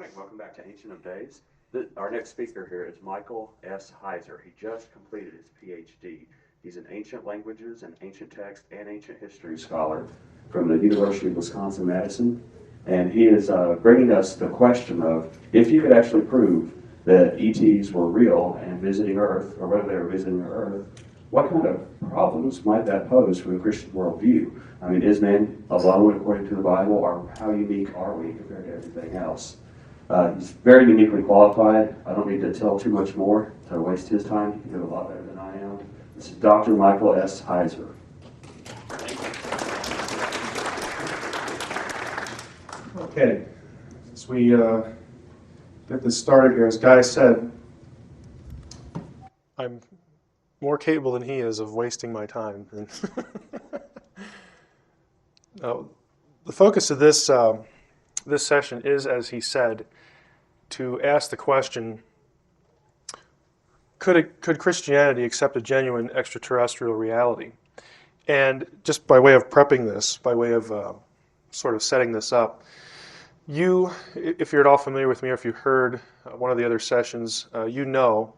morning. Welcome back to Ancient of Days. Our next speaker here is Michael S. Heiser. He just completed his PhD. He's an ancient languages and ancient text and ancient history scholar from the University of Wisconsin-Madison. And he is bringing us the question of if you could actually prove that ETs were real and visiting Earth, or whether they were visiting Earth, what kind of problems might that pose for the Christian worldview? I mean, is man alone according to the Bible, or how unique are we compared to everything else? He's very uniquely qualified. I don't need to tell too much more to waste his time. He can do it a lot better than I am. This is Dr. Michael S. Heiser. Okay, as we get this started here, as Guy said, I'm more capable than he is of wasting my time. The focus of this session is, as he said, to ask the question, could Christianity accept a genuine extraterrestrial reality? And just by way of prepping this, by way of sort of setting this up, you, if you're at all familiar with me, or if you heard one of the other sessions, you know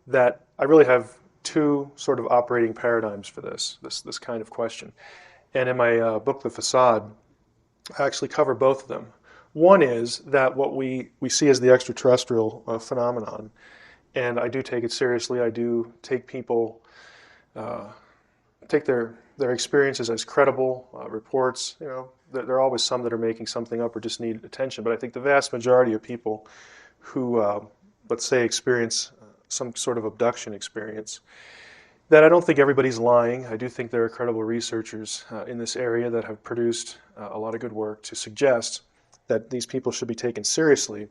that I really have two sort of operating paradigms for this kind of question. And in my book, The Facade, I actually cover both of them. One is that what we see as the extraterrestrial phenomenon, and I do take it seriously. I do take people, take their experiences as credible reports. You know, there are always some that are making something up or just need attention, but I think the vast majority of people who, let's say, experience some sort of abduction experience, that I don't think everybody's lying. I do think there are credible researchers in this area that have produced a lot of good work to suggest that these people should be taken seriously.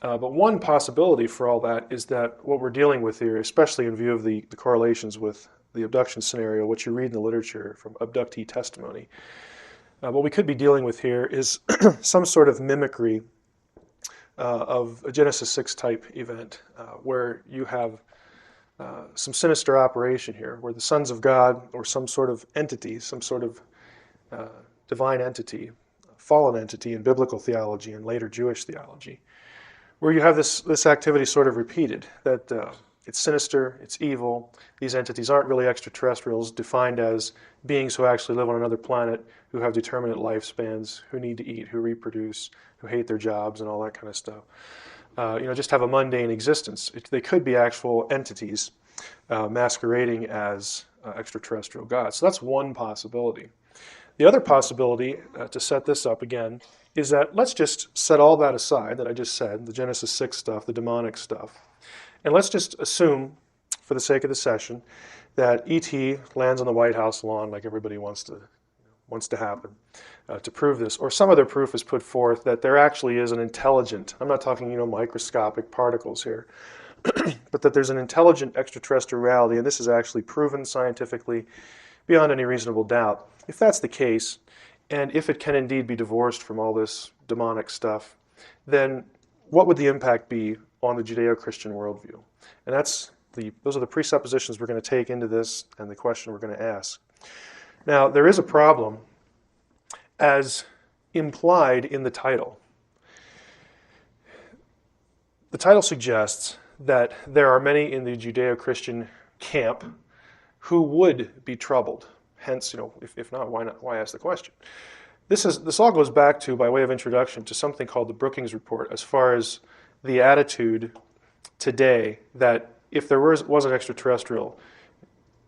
But one possibility for all that is that what we're dealing with here, especially in view of the correlations with the abduction scenario, what you read in the literature from abductee testimony, what we could be dealing with here is some sort of mimicry of a Genesis 6 type event, where you have some sinister operation here, where the sons of God, or some sort of entity, some sort of divine entity, fallen entity in biblical theology and later Jewish theology, where you have this activity sort of repeated, that it's sinister, it's evil, these entities aren't really extraterrestrials, defined as beings who actually live on another planet, who have determinate lifespans, who need to eat, who reproduce, who hate their jobs and all that kind of stuff. Just have a mundane existence. They could be actual entities masquerading as extraterrestrial gods. So that's one possibility. The other possibility, to set this up again, is that let's just set all that aside that I just said, the Genesis 6 stuff, the demonic stuff, and let's just assume, for the sake of the session, that E.T. lands on the White House lawn like everybody wants to happen, to prove this, or some other proof is put forth that there actually is an intelligent, I'm not talking microscopic particles here, but that there's an intelligent extraterrestrial reality, and this is actually proven scientifically beyond any reasonable doubt. If that's the case, and if it can indeed be divorced from all this demonic stuff, then what would the impact be on the Judeo-Christian worldview? And those are the presuppositions we're going to take into this and the question we're going to ask. Now, there is a problem as implied in the title. The title suggests that there are many in the Judeo-Christian camp who would be troubled. Hence, if not, why ask the question? This all goes back to, by way of introduction, to something called the Brookings Report, as far as the attitude today that if there was an extraterrestrial,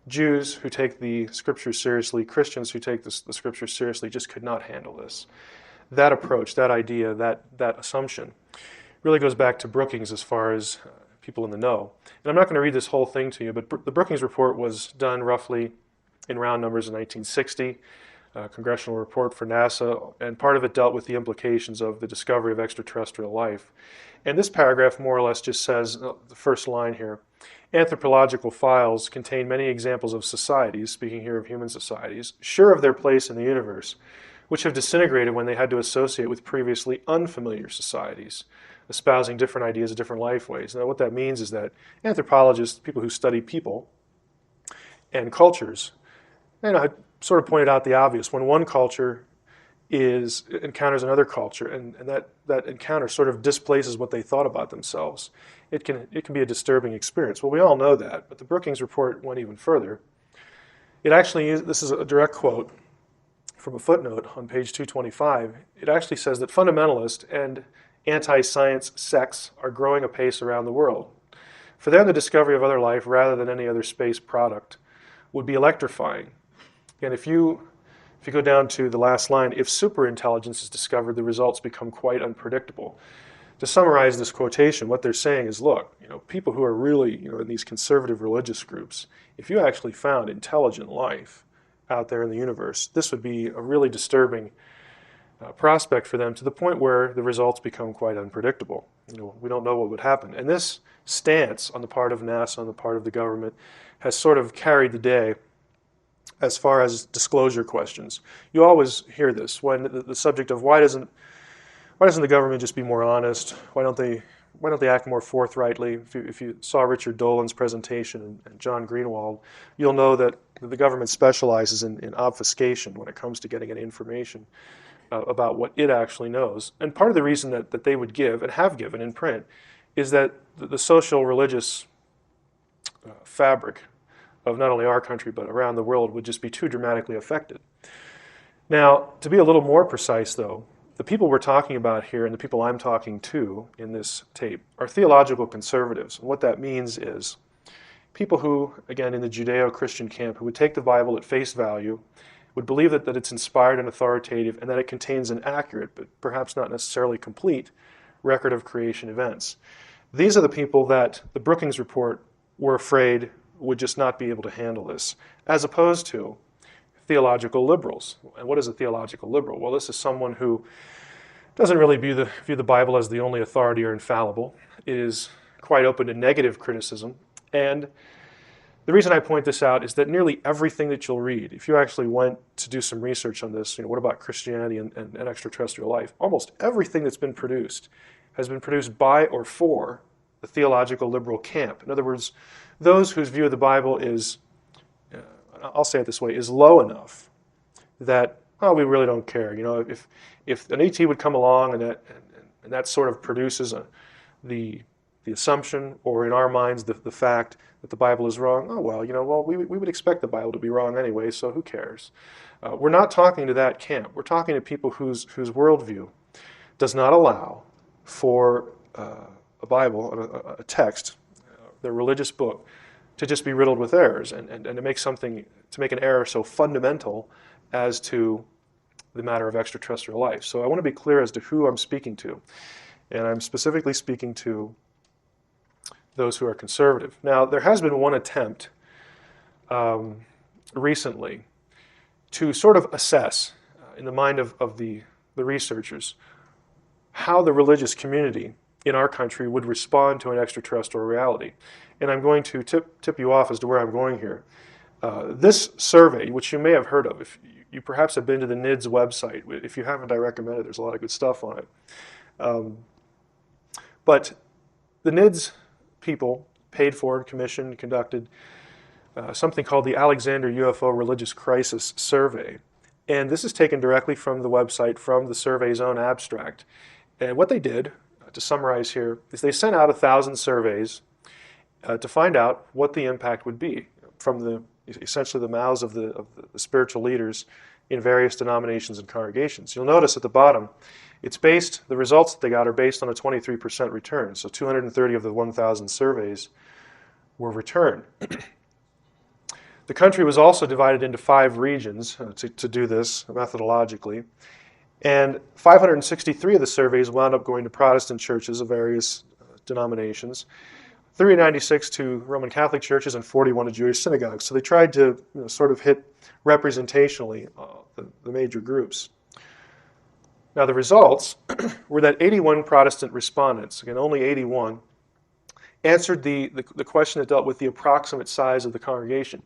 Jews who take the Scriptures seriously, Christians who take the Scriptures seriously, just could not handle this. That approach, that idea, that assumption really goes back to Brookings as far as people in the know. And I'm not going to read this whole thing to you, but the Brookings Report was done roughly in round numbers in 1960, a congressional report for NASA, and part of it dealt with the implications of the discovery of extraterrestrial life. And this paragraph more or less just says, the first line here, anthropological files contain many examples of societies, speaking here of human societies, sure of their place in the universe, which have disintegrated when they had to associate with previously unfamiliar societies, espousing different ideas of different life ways. Now what that means is that anthropologists, people who study people and cultures, I sort of pointed out the obvious. When one culture encounters another culture, and that encounter sort of displaces what they thought about themselves. It can be a disturbing experience. Well, we all know that, but the Brookings report went even further. It actually this is a direct quote from a footnote on page 225. It actually says that fundamentalist and anti-science sects are growing apace around the world. For them, the discovery of other life rather than any other space product would be electrifying. And if you go down to the last line, if superintelligence is discovered, the results become quite unpredictable. To summarize this quotation, what they're saying is, look, people who are really, in these conservative religious groups, if you actually found intelligent life out there in the universe, this would be a really disturbing prospect for them, to the point where the results become quite unpredictable. We don't know what would happen. And this stance on the part of NASA, on the part of the government, has sort of carried the day as far as disclosure questions. You always hear this when the subject of why doesn't the government just be more honest? Why don't they act more forthrightly? If you saw Richard Dolan's presentation and John Greenwald, you'll know that the government specializes in obfuscation when it comes to getting any information about what it actually knows. And part of the reason that they would give, and have given in print, is that the social religious fabric of not only our country but around the world would just be too dramatically affected. Now, to be a little more precise though, the people we're talking about here and the people I'm talking to in this tape are theological conservatives. And what that means is people who, again, in the Judeo-Christian camp, who would take the Bible at face value, would believe that it's inspired and authoritative, and that it contains an accurate, but perhaps not necessarily complete, record of creation events. These are the people that the Brookings report were afraid would just not be able to handle this, as opposed to theological liberals. And what is a theological liberal? Well, this is someone who doesn't really view the Bible as the only authority or infallible. It is quite open to negative criticism. And the reason I point this out is that nearly everything that you'll read, if you actually went to do some research on this, what about Christianity and extraterrestrial life, almost everything that's been produced has been produced by or for the theological liberal camp. In other words, those whose view of the Bible is, I'll say it this way, is low enough that, we really don't care. If an ET would come along and that sort of produces the assumption, or in our minds the fact that the Bible is wrong, we would expect the Bible to be wrong anyway, so who cares? We're not talking to that camp. We're talking to people whose worldview does not allow for a Bible, a text, their religious book, to just be riddled with errors, and to make an error so fundamental as to the matter of extraterrestrial life. So I want to be clear as to who I'm speaking to, and I'm specifically speaking to those who are conservative. Now, there has been one attempt recently to sort of assess, in the mind of the researchers, how the religious community in our country would respond to an extraterrestrial reality. And I'm going to tip you off as to where I'm going here. This survey, which you may have heard of, if you perhaps have been to the NIDS website. If you haven't, I recommend it. There's a lot of good stuff on it. But the NIDS people paid for, commissioned, conducted something called the Alexander UFO Religious Crisis Survey. And this is taken directly from the website, from the survey's own abstract. And what they did, to summarize here, is they sent out 1,000 surveys to find out what the impact would be from essentially the mouths of the spiritual leaders in various denominations and congregations. You'll notice at the bottom, the results that they got are based on a 23% return. So 230 of the 1,000 surveys were returned. The country was also divided into 5 regions to do this methodologically. And 563 of the surveys wound up going to Protestant churches of various denominations, 396 to Roman Catholic churches, and 41 to Jewish synagogues. So they tried to sort of hit representationally the major groups. Now the results were that 81 Protestant respondents, again only 81, answered the question that dealt with the approximate size of the congregation.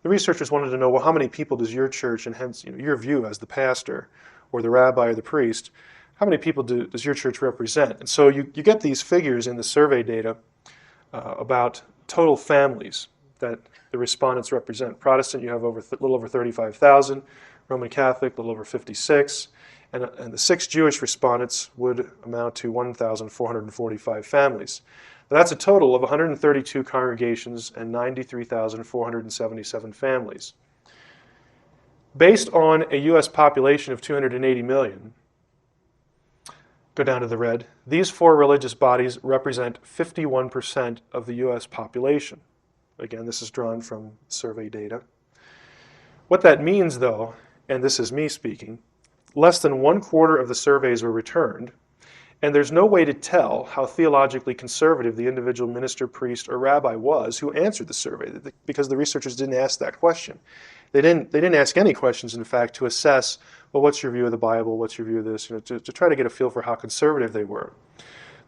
The researchers wanted to know, well, how many people does your church, and hence your view as the pastor or the rabbi or the priest, how many people does your church represent? And so you get these figures in the survey data about total families that the respondents represent. Protestant, you have a little over 35,000. Roman Catholic, a little over 56. and the 6 Jewish respondents would amount to 1,445 families. Now, that's a total of 132 congregations and 93,477 families. Based on a U.S. population of 280 million, go down to the red, these 4 religious bodies represent 51% of the U.S. population. Again, this is drawn from survey data. What that means, though, and this is me speaking, less than 1/4 of the surveys were returned, and there's no way to tell how theologically conservative the individual minister, priest, or rabbi was who answered the survey, because the researchers didn't ask that question. They didn't ask any questions, in fact, to assess, well, what's your view of the Bible, what's your view of this, to try to get a feel for how conservative they were.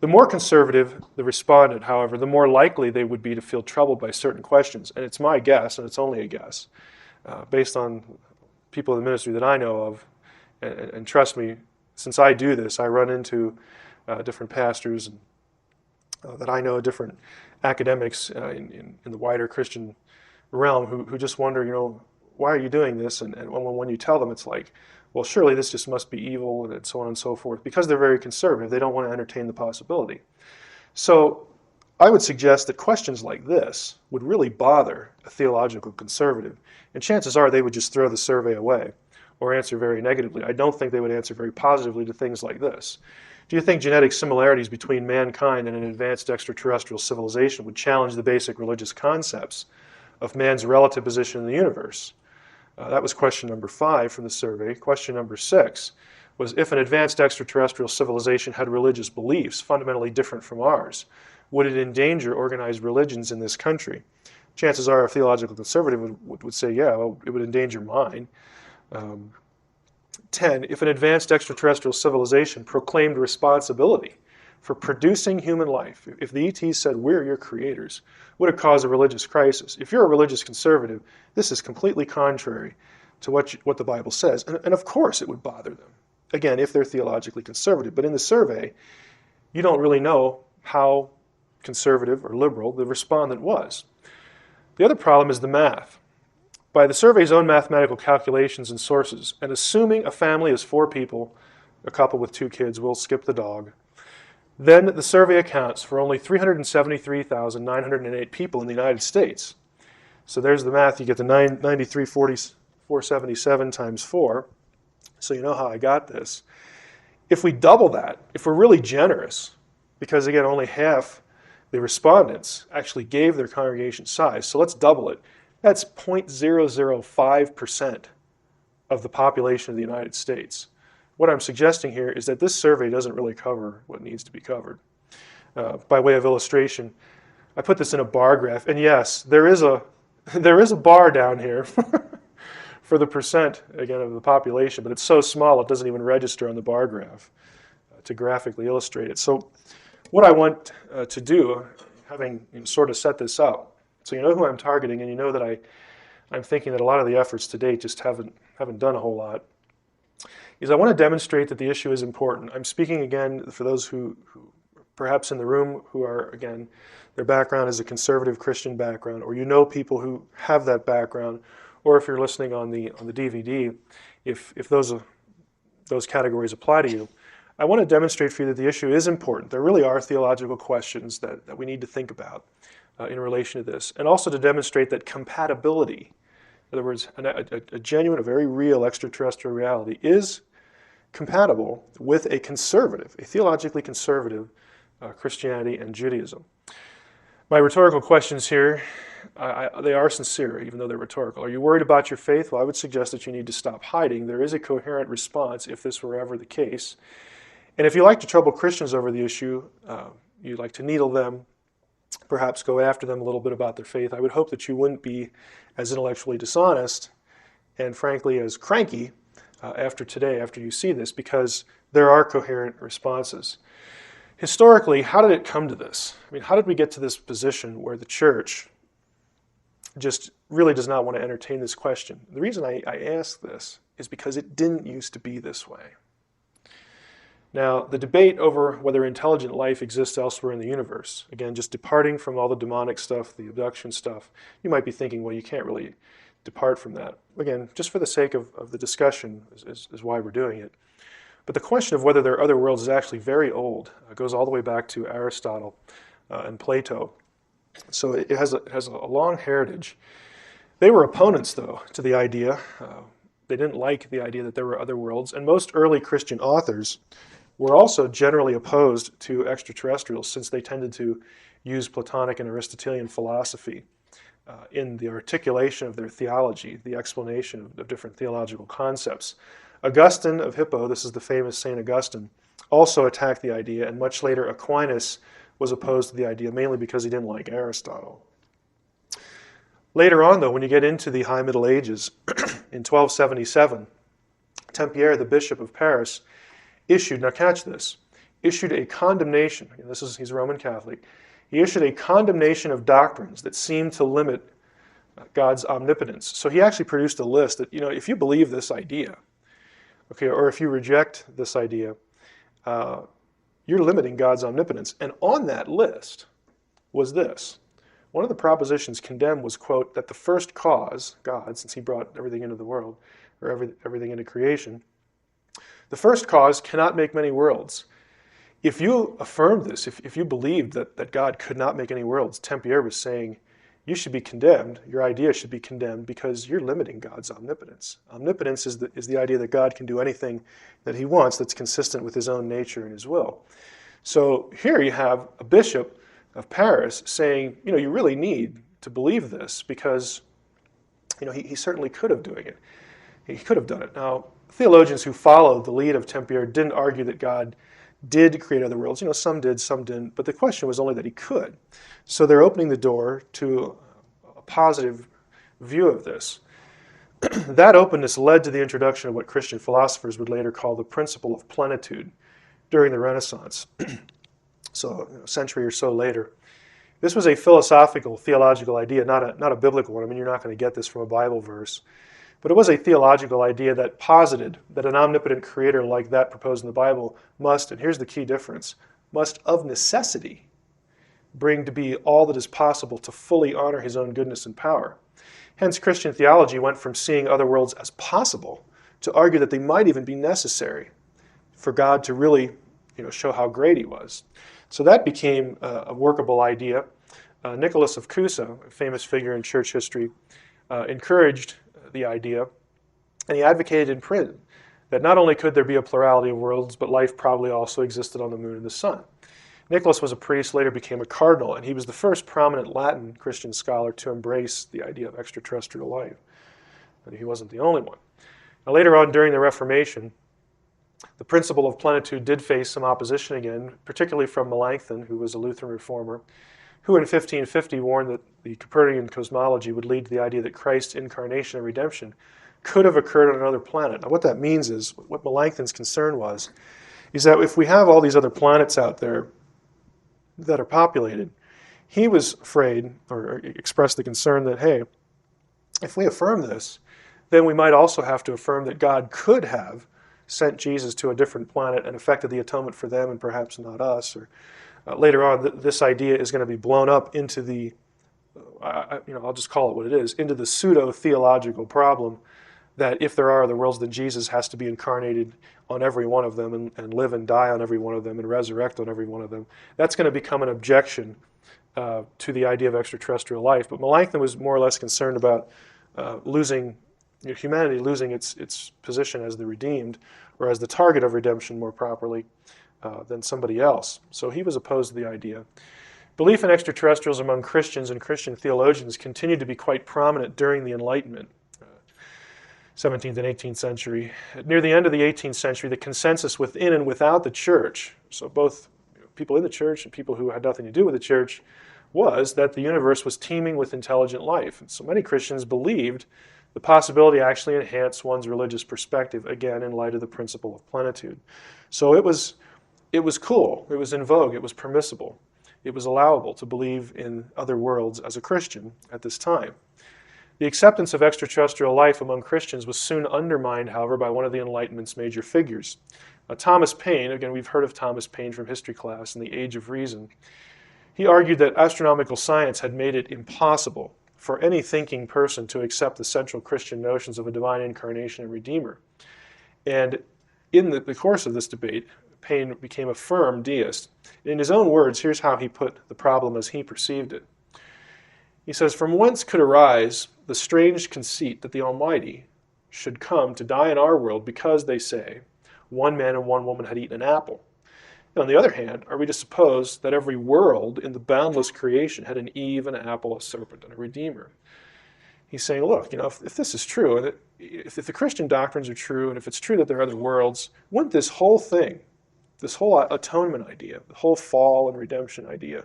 The more conservative the respondent, however, the more likely they would be to feel troubled by certain questions. And it's my guess, and it's only a guess, based on people in the ministry that I know of, and trust me, since I do this, I run into different pastors and, that I know, different academics in the wider Christian realm who just wonder, why are you doing this? And when you tell them, it's like, well, surely this just must be evil, and so on and so forth. Because they're very conservative, they don't want to entertain the possibility. So I would suggest that questions like this would really bother a theological conservative. And chances are they would just throw the survey away or answer very negatively. I don't think they would answer very positively to things like this. Do you think genetic similarities between mankind and an advanced extraterrestrial civilization would challenge the basic religious concepts of man's relative position in the universe? That was question number 5 from the survey. Question number 6 was, if an advanced extraterrestrial civilization had religious beliefs fundamentally different from ours, would it endanger organized religions in this country? Chances are a theological conservative would say, yeah, well, it would endanger mine. 10, if an advanced extraterrestrial civilization proclaimed responsibility for producing human life, if the ETs said, we're your creators, would it cause a religious crisis? If you're a religious conservative, this is completely contrary to what the Bible says. And of course it would bother them, again, if they're theologically conservative. But in the survey, you don't really know how conservative or liberal the respondent was. The other problem is the math. By the survey's own mathematical calculations and sources, and assuming a family is 4 people, a couple with 2 kids, we'll skip the dog, then the survey accounts for only 373,908 people in the United States. So there's the math. You get the 93,477 times 4. So you know how I got this. If we double that, if we're really generous, because again, only half the respondents actually gave their congregation size, so let's double it. That's 0.005% of the population of the United States. What I'm suggesting here is that this survey doesn't really cover what needs to be covered. By way of illustration, I put this in a bar graph, and yes, there is a bar down here for the percent, again, of the population, but it's so small it doesn't even register on the bar graph to graphically illustrate it. So what I want to do, having sort of set this up, so you know who I'm targeting, and you know that I'm thinking that a lot of the efforts to date just haven't done a whole lot, is I want to demonstrate that the issue is important. I'm speaking again for those who perhaps in the room who are, again, their background is a conservative Christian background, or you know people who have that background, or if you're listening on the DVD, if those categories apply to you. I want to demonstrate for you that the issue is important. There really are theological questions that we need to think about in relation to this, and also to demonstrate that compatibility, in other words, a genuine, a very real extraterrestrial reality is compatible with a conservative, a theologically conservative Christianity and Judaism. My rhetorical questions here, they are sincere, even though they're rhetorical. Are you worried about your faith? Well, I would suggest that you need to stop hiding. There is a coherent response if this were ever the case. And if you like to trouble Christians over the issue, you like to needle them, perhaps go after them a little bit about their faith, I would hope that you wouldn't be as intellectually dishonest and frankly as cranky after today, after you see this, because there are coherent responses. Historically, how did it come to this? I mean, how did we get to this position where the church just really does not want to entertain this question? The reason I ask this is because it didn't used to be this way. Now, the debate over whether intelligent life exists elsewhere in the universe, again, just departing from all the demonic stuff, the abduction stuff, you might be thinking, well, you can't really depart from that. Again, just for the sake of the discussion is why we're doing it. But the question of whether there are other worlds is actually very old. It goes all the way back to Aristotle and Plato. So it has a long heritage. They were opponents, though, to the idea. They didn't like the idea that there were other worlds. And most early Christian authors were also generally opposed to extraterrestrials, since they tended to use Platonic and Aristotelian philosophy in the articulation of their theology, the explanation of different theological concepts. Augustine of Hippo, this is the famous St. Augustine, also attacked the idea, and much later Aquinas was opposed to the idea, mainly because he didn't like Aristotle. Later on, though, when you get into the High Middle Ages, in 1277, Tempierre, the Bishop of Paris, issued, now catch this, issued a condemnation, and he's a Roman Catholic, he issued a condemnation of doctrines that seemed to limit God's omnipotence. So he actually produced a list that, if you believe this idea, okay, or if you reject this idea, you're limiting God's omnipotence. And on that list was this. One of the propositions condemned was, quote, that the first cause, God, since he brought everything into the world, or everything into creation, the first cause cannot make many worlds. If you affirmed this, if you believed that God could not make any worlds, Tempierre was saying, you should be condemned, your idea should be condemned, because you're limiting God's omnipotence. Omnipotence is the idea that God can do anything that he wants that's consistent with his own nature and his will. So here you have a bishop of Paris saying, you really need to believe this, because he certainly could have doing it. He could have done it. Now, theologians who followed the lead of Tempierre didn't argue that God did create other worlds. Some did, some didn't, but the question was only that he could. So they're opening the door to a positive view of this. That openness led to the introduction of what Christian philosophers would later call the principle of plenitude during the Renaissance. So a century or so later. This was a philosophical, theological idea, not a biblical one. I mean, you're not going to get this from a Bible verse. But it was a theological idea that posited that an omnipotent creator like that proposed in the Bible must, and here's the key difference, must of necessity bring to be all that is possible to fully honor his own goodness and power. Hence, Christian theology went from seeing other worlds as possible to argue that they might even be necessary for God to really show how great he was. So that became a workable idea. Nicholas of Cusa, a famous figure in church history, encouraged the idea, and he advocated in print that not only could there be a plurality of worlds, but life probably also existed on the moon and the sun. Nicholas was a priest, later became a cardinal, and he was the first prominent Latin Christian scholar to embrace the idea of extraterrestrial life. But he wasn't the only one. Now, later on during the Reformation, the principle of plenitude did face some opposition again, particularly from Melanchthon, who was a Lutheran reformer, who in 1550 warned that the Copernican cosmology would lead to the idea that Christ's incarnation and redemption could have occurred on another planet. Now, what that means is, what Melanchthon's concern was, is that if we have all these other planets out there that are populated, he was afraid, or expressed the concern that, hey, if we affirm this, then we might also have to affirm that God could have sent Jesus to a different planet and effected the atonement for them and perhaps not us. Or later on, this idea is going to be blown up into the, I'll just call it what it is, into the pseudo-theological problem that if there are other worlds, then Jesus has to be incarnated on every one of them and live and die on every one of them and resurrect on every one of them. That's going to become an objection to the idea of extraterrestrial life. But Melanchthon was more or less concerned about humanity losing its position as the redeemed, or as the target of redemption more properly, than somebody else. So he was opposed to the idea. Belief in extraterrestrials among Christians and Christian theologians continued to be quite prominent during the Enlightenment, 17th and 18th century. Near the end of the 18th century, the consensus within and without the church, so both people in the church and people who had nothing to do with the church, was that the universe was teeming with intelligent life. And so many Christians believed the possibility actually enhanced one's religious perspective, again, in light of the principle of plenitude. So it was cool, it was in vogue, it was permissible, it was allowable to believe in other worlds as a Christian at this time. The acceptance of extraterrestrial life among Christians was soon undermined, however, by one of the Enlightenment's major figures. Thomas Paine, again, we've heard of Thomas Paine from history class in The Age of Reason. He argued that astronomical science had made it impossible for any thinking person to accept the central Christian notions of a divine incarnation and redeemer. And in the course of this debate, Paine became a firm deist. In his own words, here's how he put the problem as he perceived it. He says, "From whence could arise the strange conceit that the Almighty should come to die in our world because, they say, one man and one woman had eaten an apple? On the other hand, are we to suppose that every world in the boundless creation had an Eve, an apple, a serpent, and a Redeemer?" He's saying, look, if this is true, and if the Christian doctrines are true, and if it's true that there are other worlds, wouldn't this whole thing, this whole atonement idea, the whole fall and redemption idea,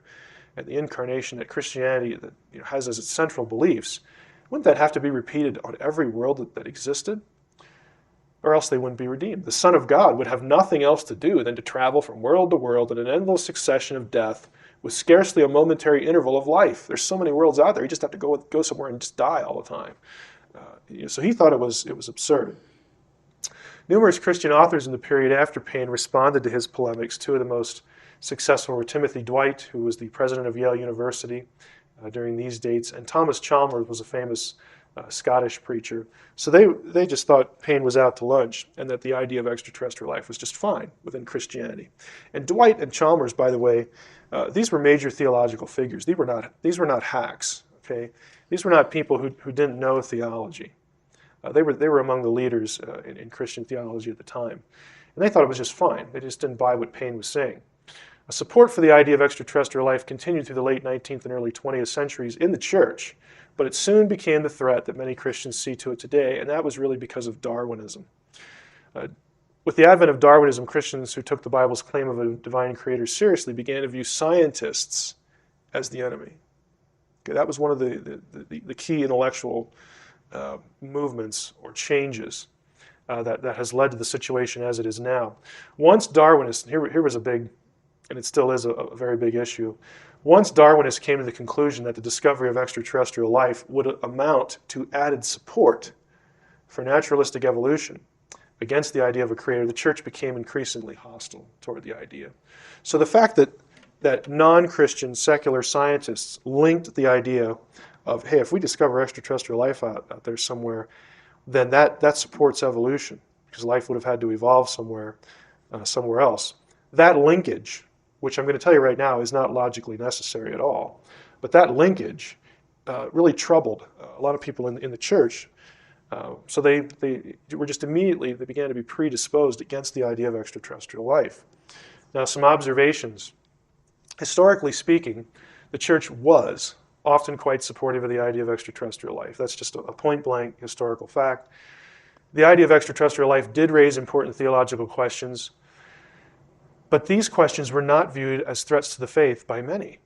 and the incarnation that Christianity has as its central beliefs, wouldn't that have to be repeated on every world that existed? Or else they wouldn't be redeemed. The Son of God would have nothing else to do than to travel from world to world in an endless succession of death with scarcely a momentary interval of life. There's so many worlds out there, you just have to go somewhere and just die all the time. So he thought it was absurd. Numerous Christian authors in the period after Paine responded to his polemics. Two of the most successful were Timothy Dwight, who was the president of Yale University during these dates, and Thomas Chalmers was a famous Scottish preacher. So they just thought Paine was out to lunch and that the idea of extraterrestrial life was just fine within Christianity. And Dwight and Chalmers, by the way, these were major theological figures. These were not hacks. Okay, these were not people who didn't know theology. They were among the leaders in Christian theology at the time, and they thought it was just fine. They just didn't buy what Paine was saying. Support for the idea of extraterrestrial life continued through the late 19th and early 20th centuries in the church, but it soon became the threat that many Christians see to it today, and that was really because of Darwinism. With the advent of Darwinism, Christians who took the Bible's claim of a divine creator seriously began to view scientists as the enemy. Okay, that was one of the key intellectual movements or changes that has led to the situation as it is now. Once Darwinists, here was a big, and it still is a very big issue, once Darwinists came to the conclusion that the discovery of extraterrestrial life would amount to added support for naturalistic evolution against the idea of a creator, the church became increasingly hostile toward the idea. So the fact that non-Christian secular scientists linked the idea of, hey, if we discover extraterrestrial life out there somewhere, then that supports evolution, because life would have had to evolve somewhere else. That linkage, which I'm going to tell you right now is not logically necessary at all, but that linkage really troubled a lot of people in the church. So they were just immediately, they began to be predisposed against the idea of extraterrestrial life. Now, some observations. Historically speaking, the church was often quite supportive of the idea of extraterrestrial life. That's just a point-blank historical fact. The idea of extraterrestrial life did raise important theological questions, but these questions were not viewed as threats to the faith by many.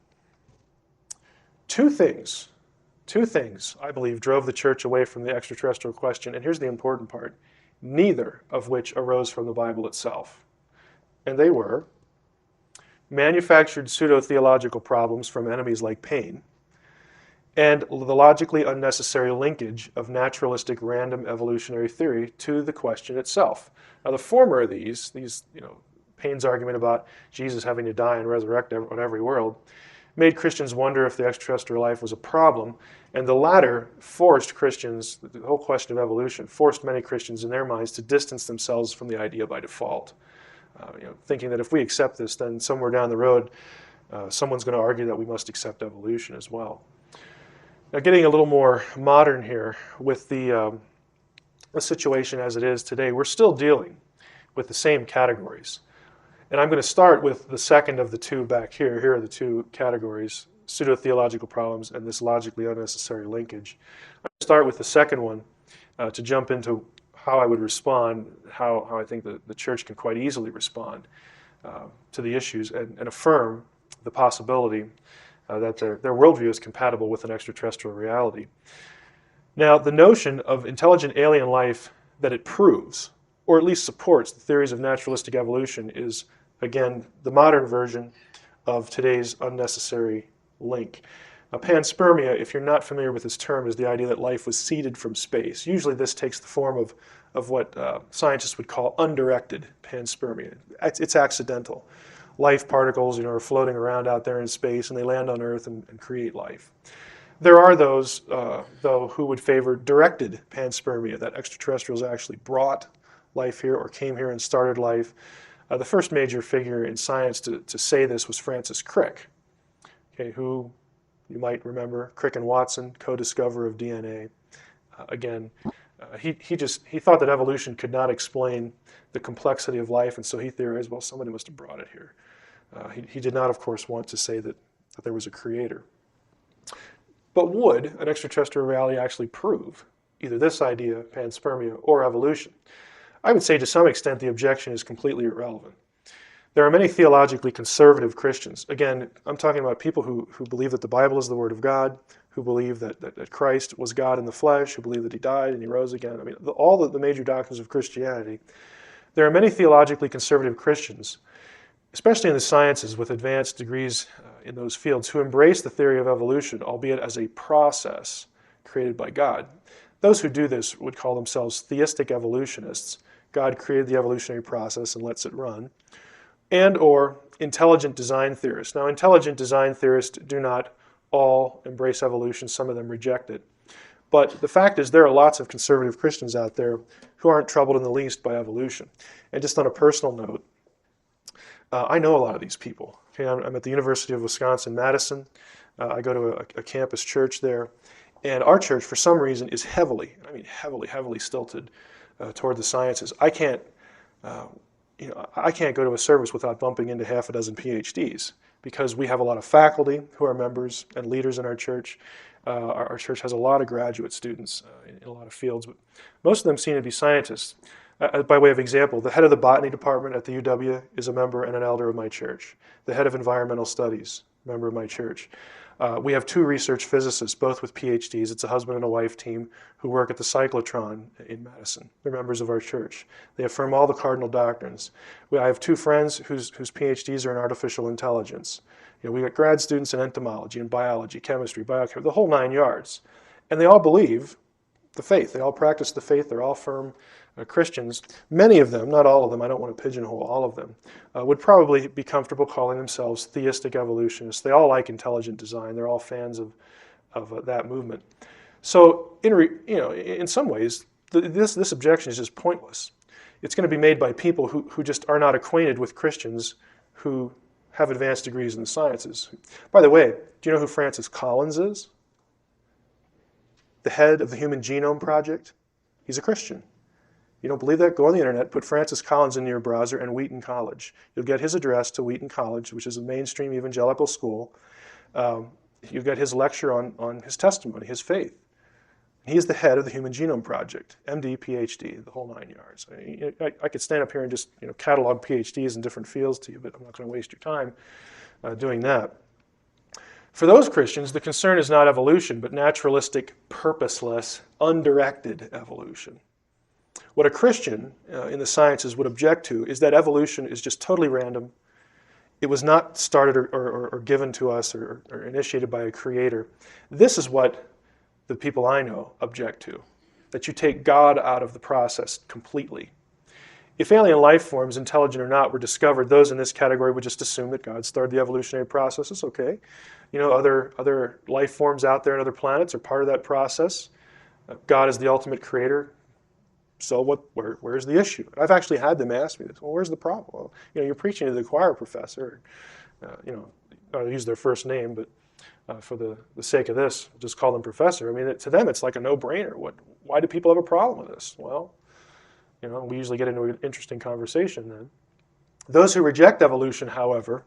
Two things, I believe, drove the church away from the extraterrestrial question, and here's the important part, neither of which arose from the Bible itself. And they were manufactured pseudo-theological problems from enemies like Paine, and the logically unnecessary linkage of naturalistic random evolutionary theory to the question itself. Now, the former of these, Paine's argument about Jesus having to die and resurrect on every world, made Christians wonder if the extraterrestrial life was a problem, and the latter forced Christians, the whole question of evolution, forced many Christians in their minds to distance themselves from the idea by default, thinking that if we accept this, then somewhere down the road, someone's going to argue that we must accept evolution as well. Now, getting a little more modern here with the situation as it is today, we're still dealing with the same categories. And I'm going to start with the second of the two back here. Here are the two categories, pseudo-theological problems and this logically unnecessary linkage. I'm going to start with the second one to jump into how I would respond, how I think the church can quite easily respond to the issues and affirm the possibility that their worldview is compatible with an extraterrestrial reality. Now, the notion of intelligent alien life that it proves, or at least supports, the theories of naturalistic evolution is, again, the modern version of today's unnecessary link. Panspermia, if you're not familiar with this term, is the idea that life was seeded from space. Usually this takes the form of what scientists would call undirected panspermia. It's accidental. Life particles are floating around out there in space, and they land on Earth and create life. There are those, though, who would favor directed panspermia, that extraterrestrials actually brought life here or came here and started life. The first major figure in science to say this was Francis Crick, okay, who you might remember, Crick and Watson, co-discoverer of DNA. He thought that evolution could not explain the complexity of life, and so he theorized, well, somebody must have brought it here. He did not, of course, want to say that there was a creator. But would an extraterrestrial reality actually prove either this idea, panspermia, or evolution? I would say to some extent the objection is completely irrelevant. There are many theologically conservative Christians. Again, I'm talking about people who believe that the Bible is the Word of God, who believe that Christ was God in the flesh, who believe that he died and he rose again. I mean, all the major doctrines of Christianity. There are many theologically conservative Christians, especially in the sciences with advanced degrees in those fields, who embrace the theory of evolution, albeit as a process created by God. Those who do this would call themselves theistic evolutionists. God created the evolutionary process and lets it run. And or intelligent design theorists. Now, intelligent design theorists do not all embrace evolution. Some of them reject it. But the fact is there are lots of conservative Christians out there who aren't troubled in the least by evolution. And just on a personal note, I know a lot of these people. Okay, I'm at the University of Wisconsin-Madison. I go to a campus church there. And our church, for some reason, is heavily stilted toward the sciences. I can't go to a service without bumping into half a dozen PhDs because we have a lot of faculty who are members and leaders in our church. Our church has a lot of graduate students in a lot of fields, but most of them seem to be scientists. By way of example, the head of the botany department at the UW is a member and an elder of my church. The head of environmental studies, member of my church. We have 2 research physicists, both with PhDs. It's a husband and a wife team who work at the cyclotron in Madison. They're members of our church. They affirm all the cardinal doctrines. I have 2 friends whose PhDs are in artificial intelligence. We got grad students in entomology and biology, chemistry, biochemistry, the whole 9 yards. And they all believe the faith. They all practice the faith. They're all firm Christians. Many of them, not all of them, I don't want to pigeonhole all of them, would probably be comfortable calling themselves theistic evolutionists. They all like intelligent design. They're all fans of that movement. So, in some ways, this objection is just pointless. It's going to be made by people who just are not acquainted with Christians who have advanced degrees in the sciences. By the way, do you know who Francis Collins is? The head of the Human Genome Project. He's a Christian. You don't believe that? Go on the internet, put Francis Collins in your browser and Wheaton College. You'll get his address to Wheaton College, which is a mainstream evangelical school. You'll get his lecture on his testimony, his faith. He's the head of the Human Genome Project, MD, PhD, the whole 9 yards. I could stand up here and just catalog PhDs in different fields to you, but I'm not going to waste your time doing that. For those Christians, the concern is not evolution, but naturalistic, purposeless, undirected evolution. What a Christian in the sciences would object to is that evolution is just totally random. It was not started or given to us or initiated by a creator. This is what the people I know object to, that you take God out of the process completely. If alien life forms, intelligent or not, were discovered, those in this category would just assume that God started the evolutionary process. It's okay. Other life forms out there on other planets are part of that process. God is the ultimate creator. So where's the issue? I've actually had them ask me this. Well, where's the problem? Well, you're preaching to the choir professor. I'll use their first name, but for the sake of this, just call them professor. I mean, to them, it's like a no-brainer. Why do people have a problem with this? Well, we usually get into an interesting conversation then. Those who reject evolution, however,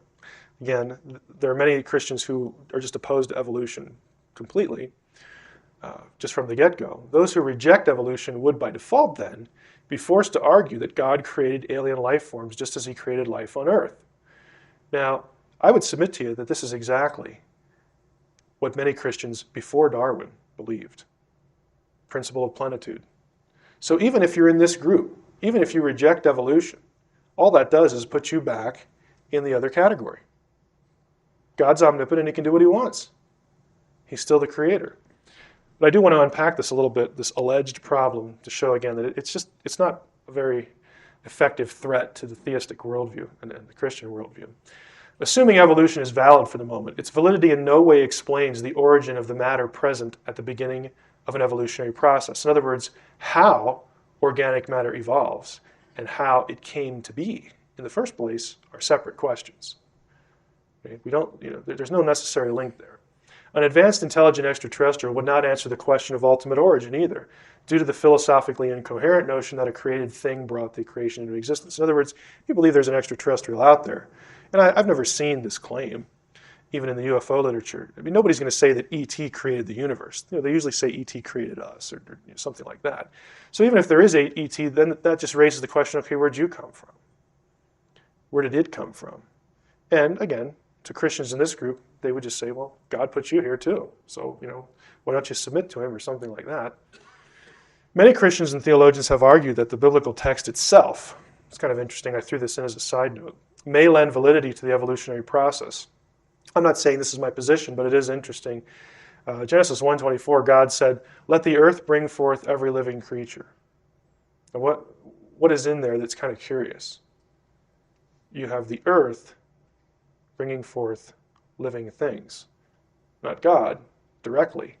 again, there are many Christians who are just opposed to evolution completely. Just from the get-go. Those who reject evolution would, by default then, be forced to argue that God created alien life forms just as he created life on Earth. Now, I would submit to you that this is exactly what many Christians before Darwin believed. Principle of plenitude. So even if you're in this group, even if you reject evolution, all that does is put you back in the other category. God's omnipotent, he can do what he wants. He's still the creator. But I do want to unpack this a little bit, this alleged problem, to show again that it's not a very effective threat to the theistic worldview and the Christian worldview. Assuming evolution is valid for the moment, its validity in no way explains the origin of the matter present at the beginning of an evolutionary process. In other words, how organic matter evolves and how it came to be in the first place are separate questions. Okay? We don't, there's no necessary link there. An advanced intelligent extraterrestrial would not answer the question of ultimate origin either, due to the philosophically incoherent notion that a created thing brought the creation into existence. In other words, you believe there's an extraterrestrial out there. And I've never seen this claim, even in the UFO literature. I mean, nobody's going to say that ET created the universe. They usually say ET created us, or something like that. So even if there is a ET, then that just raises the question, okay, where'd you come from? Where did it come from? And again, to Christians in this group, they would just say, well, God put you here too. So, why don't you submit to him or something like that? Many Christians and theologians have argued that the biblical text itself, it's kind of interesting, I threw this in as a side note, may lend validity to the evolutionary process. I'm not saying this is my position, but it is interesting. Genesis 1:24, God said, "Let the earth bring forth every living creature." And what is in there that's kind of curious? You have the earth bringing forth living things. Not God directly.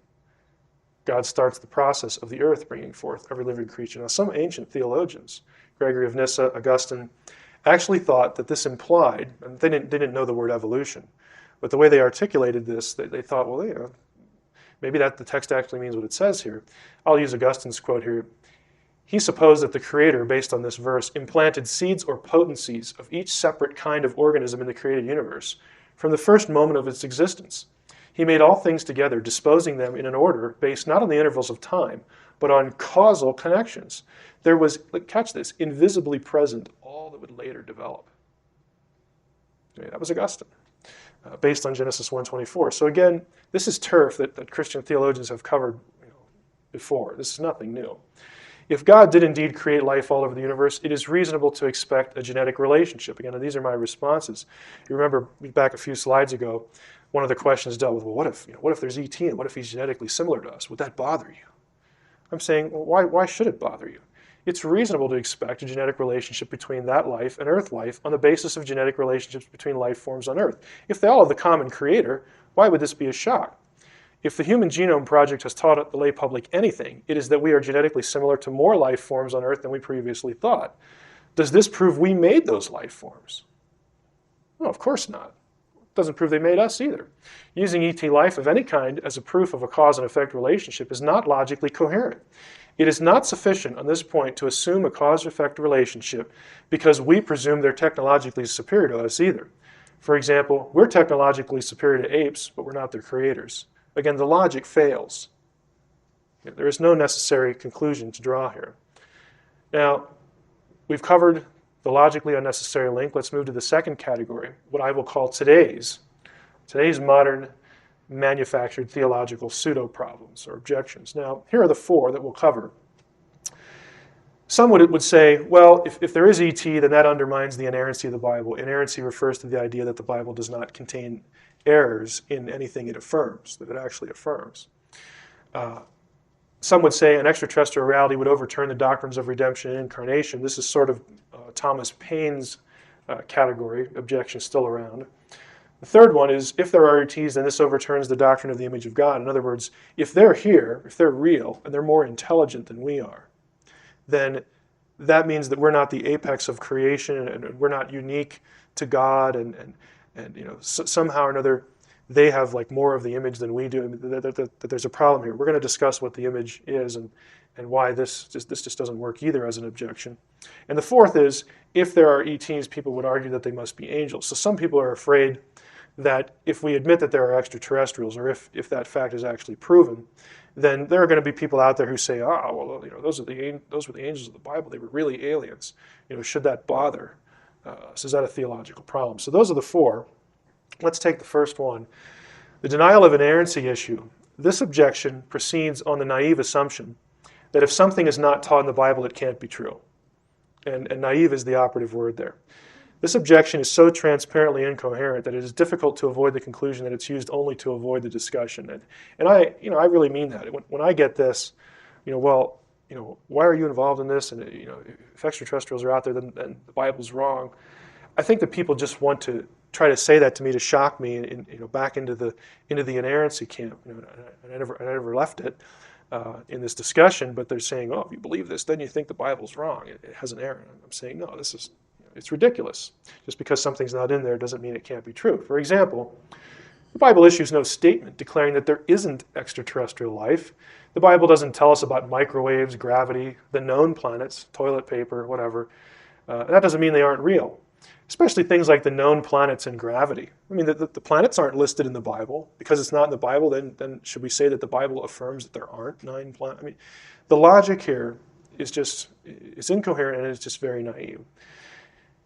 God starts the process of the earth bringing forth every living creature. Now, some ancient theologians, Gregory of Nyssa, Augustine, actually thought that this implied, and they didn't know the word evolution, but the way they articulated this, they thought, well, maybe that the text actually means what it says here. I'll use Augustine's quote here. He supposed that the Creator, based on this verse, implanted seeds or potencies of each separate kind of organism in the created universe from the first moment of its existence. He made all things together, disposing them in an order based not on the intervals of time, but on causal connections. There was, catch this, invisibly present all that would later develop. Okay, that was Augustine, based on Genesis 1:24. So again, this is turf that Christian theologians have covered before. This is nothing new. If God did indeed create life all over the universe, it is reasonable to expect a genetic relationship. Again, and these are my responses. You remember back a few slides ago, one of the questions dealt with, well, what if there's ET and what if he's genetically similar to us? Would that bother you? I'm saying, well, why should it bother you? It's reasonable to expect a genetic relationship between that life and Earth life on the basis of genetic relationships between life forms on Earth. If they all have the common creator, why would this be a shock? If the Human Genome Project has taught the lay public anything, it is that we are genetically similar to more life forms on Earth than we previously thought. Does this prove we made those life forms? No, of course not. It doesn't prove they made us either. Using ET life of any kind as a proof of a cause and effect relationship is not logically coherent. It is not sufficient on this point to assume a cause-effect relationship because we presume they're technologically superior to us either. For example, we're technologically superior to apes, but we're not their creators. Again, the logic fails. There is no necessary conclusion to draw here. Now, we've covered the logically unnecessary link. Let's move to the second category, what I will call today's modern manufactured theological pseudo-problems or objections. Now, here are the four that we'll cover. Some would say, well, if there is ET, then that undermines the inerrancy of the Bible. Inerrancy refers to the idea that the Bible does not contain errors in anything it affirms, that it actually affirms. Some would say an extraterrestrial reality would overturn the doctrines of redemption and incarnation. This is sort of Thomas Paine's category, objection still around. The third one is, if there are ETs, then this overturns the doctrine of the image of God. In other words, if they're here, if they're real, and they're more intelligent than we are, then that means that we're not the apex of creation, and we're not unique to God, and somehow or another, they have like more of the image than we do. I mean, that there's a problem here. We're going to discuss what the image is and why this just doesn't work either as an objection. And the fourth is, if there are ETs, people would argue that they must be angels. So some people are afraid that if we admit that there are extraterrestrials, or if that fact is actually proven, then there are going to be people out there who say, those were the angels of the Bible. They were really aliens. Should that bother us? Is that a theological problem? So those are the four. Let's take the first one. The denial of inerrancy issue. This objection proceeds on the naive assumption that if something is not taught in the Bible, it can't be true. And naive is the operative word there. This objection is so transparently incoherent that it is difficult to avoid the conclusion that it's used only to avoid the discussion. And I really mean that. When I get this, why are you involved in this? And if extraterrestrials are out there, then the Bible's wrong. I think that people just want to try to say that to me to shock me, back into the inerrancy camp. And I never left it. in this discussion, but they're saying, oh, if you believe this, then you think the Bible's wrong. It has an error. And I'm saying, no, it's ridiculous. Just because something's not in there doesn't mean it can't be true. For example, the Bible issues no statement declaring that there isn't extraterrestrial life. The Bible doesn't tell us about microwaves, gravity, the known planets, toilet paper, whatever. That doesn't mean they aren't real, especially things like the known planets and gravity. I mean, the planets aren't listed in the Bible. Because it's not in the Bible, then should we say that the Bible affirms that there aren't 9 planets? I mean, the logic here is just, it's incoherent and it's just very naive.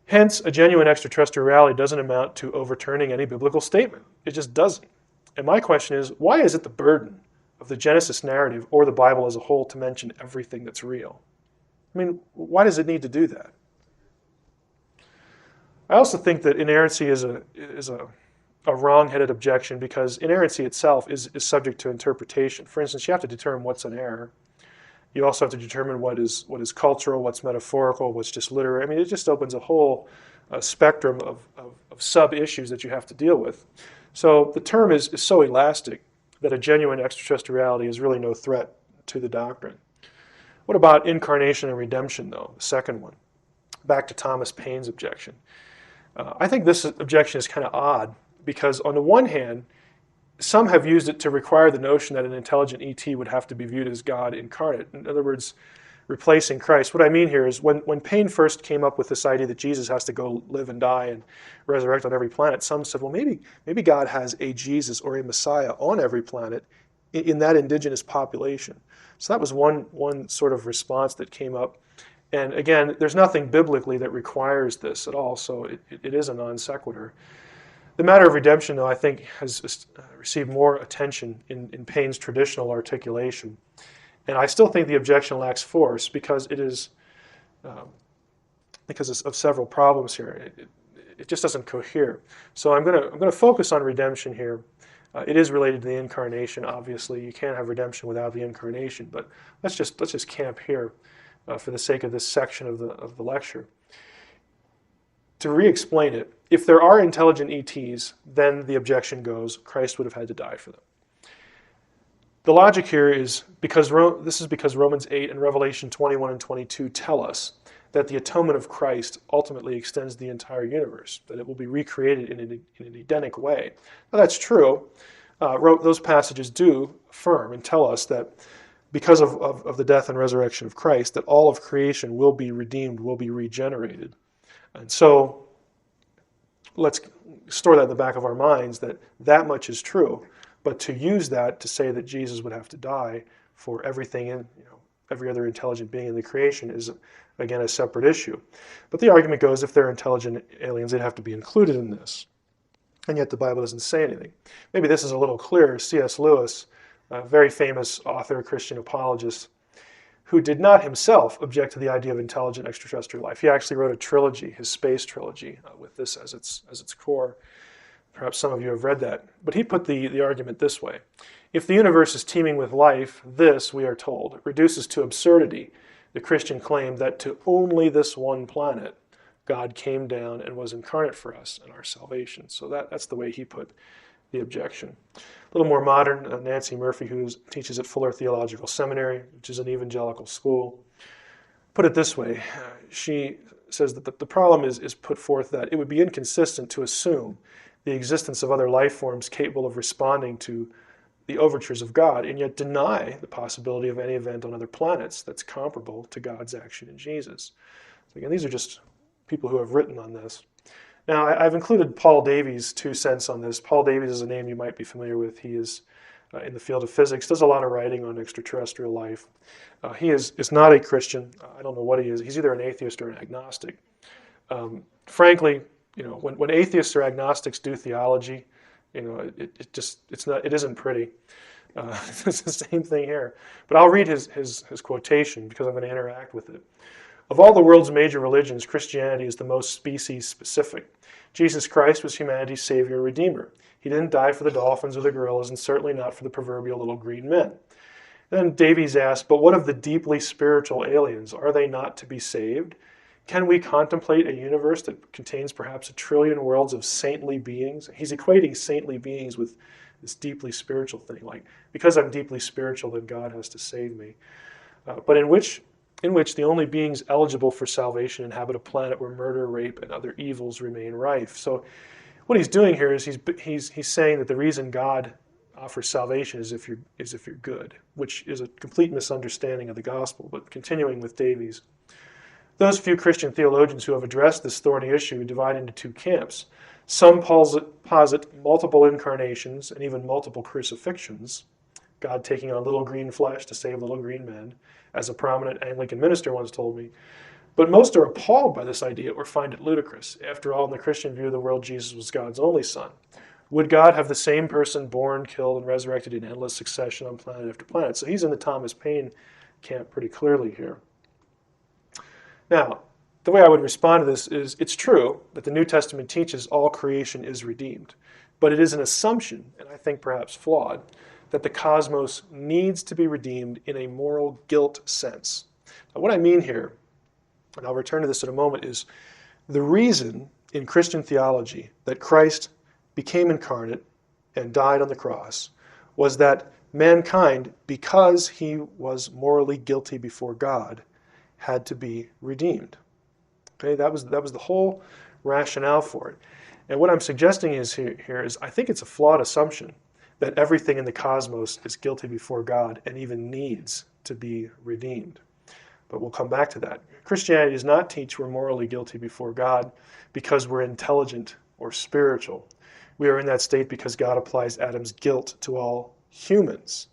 Hence, a genuine extraterrestrial reality doesn't amount to overturning any biblical statement. It just doesn't. And my question is, why is it the burden of the Genesis narrative or the Bible as a whole to mention everything that's real? I mean, why does it need to do that? I also think that inerrancy is a wrong-headed objection because inerrancy itself is subject to interpretation. For instance, you have to determine what's an error. You also have to determine what is cultural, what's metaphorical, what's just literary. I mean, it just opens a whole spectrum of sub-issues that you have to deal with. So the term is so elastic that a genuine extraterrestrial reality is really no threat to the doctrine. What about incarnation and redemption, though, the second one? Back to Thomas Paine's objection. I think this objection is kind of odd because on the one hand, some have used it to require the notion that an intelligent ET would have to be viewed as God incarnate. In other words, replacing Christ. What I mean here is when Paine first came up with this idea that Jesus has to go live and die and resurrect on every planet, some said, well, maybe God has a Jesus or a Messiah on every planet in that indigenous population. So that was one sort of response that came up. And again, there's nothing biblically that requires this at all, so it is a non sequitur. The matter of redemption, though, I think has received more attention in Paine's traditional articulation. And I still think the objection lacks force because it is, because of several problems here. It just doesn't cohere. So I'm going to focus on redemption here. It is related to the incarnation, obviously. You can't have redemption without the incarnation, but let's just camp here for the sake of this section of the lecture. To re-explain it, if there are intelligent ETs, then the objection goes, Christ would have had to die for them. The logic here is because Romans 8 and Revelation 21 and 22 tell us that the atonement of Christ ultimately extends the entire universe, that it will be recreated in an Edenic way. Now that's true. Those passages do affirm and tell us that because of the death and resurrection of Christ, that all of creation will be redeemed, will be regenerated. And so let's store that in the back of our minds that much is true. But to use that to say that Jesus would have to die for everything every other intelligent being in the creation is, again, a separate issue. But the argument goes if they're intelligent aliens, they'd have to be included in this. And yet the Bible doesn't say anything. Maybe this is a little clearer. C.S. Lewis, a very famous author, Christian apologist, who did not himself object to the idea of intelligent extraterrestrial life. He actually wrote a trilogy, his space trilogy, with this as its core. Perhaps some of you have read that. But he put the argument this way. If the universe is teeming with life, this, we are told, reduces to absurdity the Christian claim that to only this one planet, God came down and was incarnate for us and our salvation. So that's the way he put the objection. A little more modern, Nancy Murphy, who teaches at Fuller Theological Seminary, which is an evangelical school, put it this way. She says that the problem is put forth that it would be inconsistent to assume the existence of other life forms capable of responding to the overtures of God, and yet deny the possibility of any event on other planets that's comparable to God's action in Jesus. So again, these are just people who have written on this. Now, I've included Paul Davies' 2 cents on this. Paul Davies is a name you might be familiar with. He is in the field of physics, does a lot of writing on extraterrestrial life. He is not a Christian. I don't know what he is. He's either an atheist or an agnostic. Frankly, when atheists or agnostics do theology, it isn't pretty. It's the same thing here. But I'll read his quotation because I'm going to interact with it. Of all the world's major religions, Christianity is the most species-specific. Jesus Christ was humanity's savior and redeemer. He didn't die for the dolphins or the gorillas, and certainly not for the proverbial little green men. Then Davies asked, but what of the deeply spiritual aliens? Are they not to be saved? Can we contemplate a universe that contains perhaps 1 trillion worlds of saintly beings? He's equating saintly beings with this deeply spiritual thing, like because I'm deeply spiritual, then God has to save me. But in which the only beings eligible for salvation inhabit a planet where murder, rape, and other evils remain rife. So what he's doing here is he's saying that the reason God offers salvation is if you're good, which is a complete misunderstanding of the gospel. But continuing with Davies, those few Christian theologians who have addressed this thorny issue divide into two camps. Some posit multiple incarnations and even multiple crucifixions, God taking on little green flesh to save little green men, as a prominent Anglican minister once told me. But most are appalled by this idea or find it ludicrous. After all, in the Christian view of the world, Jesus was God's only son. Would God have the same person born, killed, and resurrected in endless succession on planet after planet? So he's in the Thomas Paine camp pretty clearly here. Now, the way I would respond to this is it's true that the New Testament teaches all creation is redeemed, but it is an assumption, and I think perhaps flawed, that the cosmos needs to be redeemed in a moral guilt sense. Now, what I mean here, and I'll return to this in a moment, is the reason in Christian theology that Christ became incarnate and died on the cross was that mankind, because he was morally guilty before God, had to be redeemed. Okay, that was the whole rationale for it. And what I'm suggesting here is I think it's a flawed assumption that everything in the cosmos is guilty before God and even needs to be redeemed. But we'll come back to that. Christianity does not teach we're morally guilty before God because we're intelligent or spiritual. We are in that state because God applies Adam's guilt to all humans.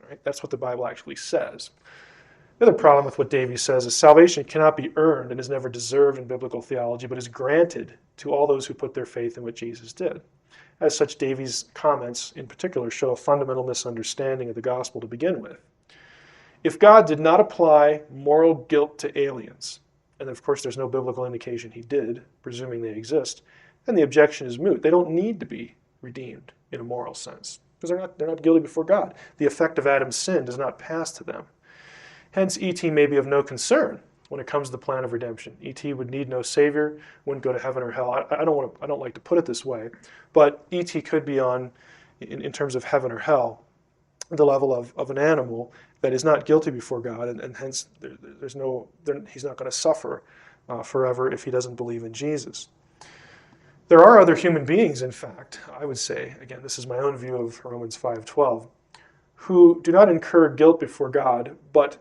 All right? That's what the Bible actually says. The other problem with what Davies says is salvation cannot be earned and is never deserved in biblical theology, but is granted to all those who put their faith in what Jesus did. As such, Davies' comments in particular show a fundamental misunderstanding of the gospel to begin with. If God did not apply moral guilt to aliens, and of course there's no biblical indication he did, presuming they exist, then the objection is moot. They don't need to be redeemed in a moral sense because they're not guilty before God. The effect of Adam's sin does not pass to them. Hence, E.T. may be of no concern when it comes to the plan of redemption. E.T. would need no savior, wouldn't go to heaven or hell. I don't like to put it this way, but E.T. could be on, in terms of heaven or hell, the level of an animal that is not guilty before God, and hence he's not going to suffer forever if he doesn't believe in Jesus. There are other human beings, in fact, I would say, again, this is my own view of Romans 5:12, who do not incur guilt before God, but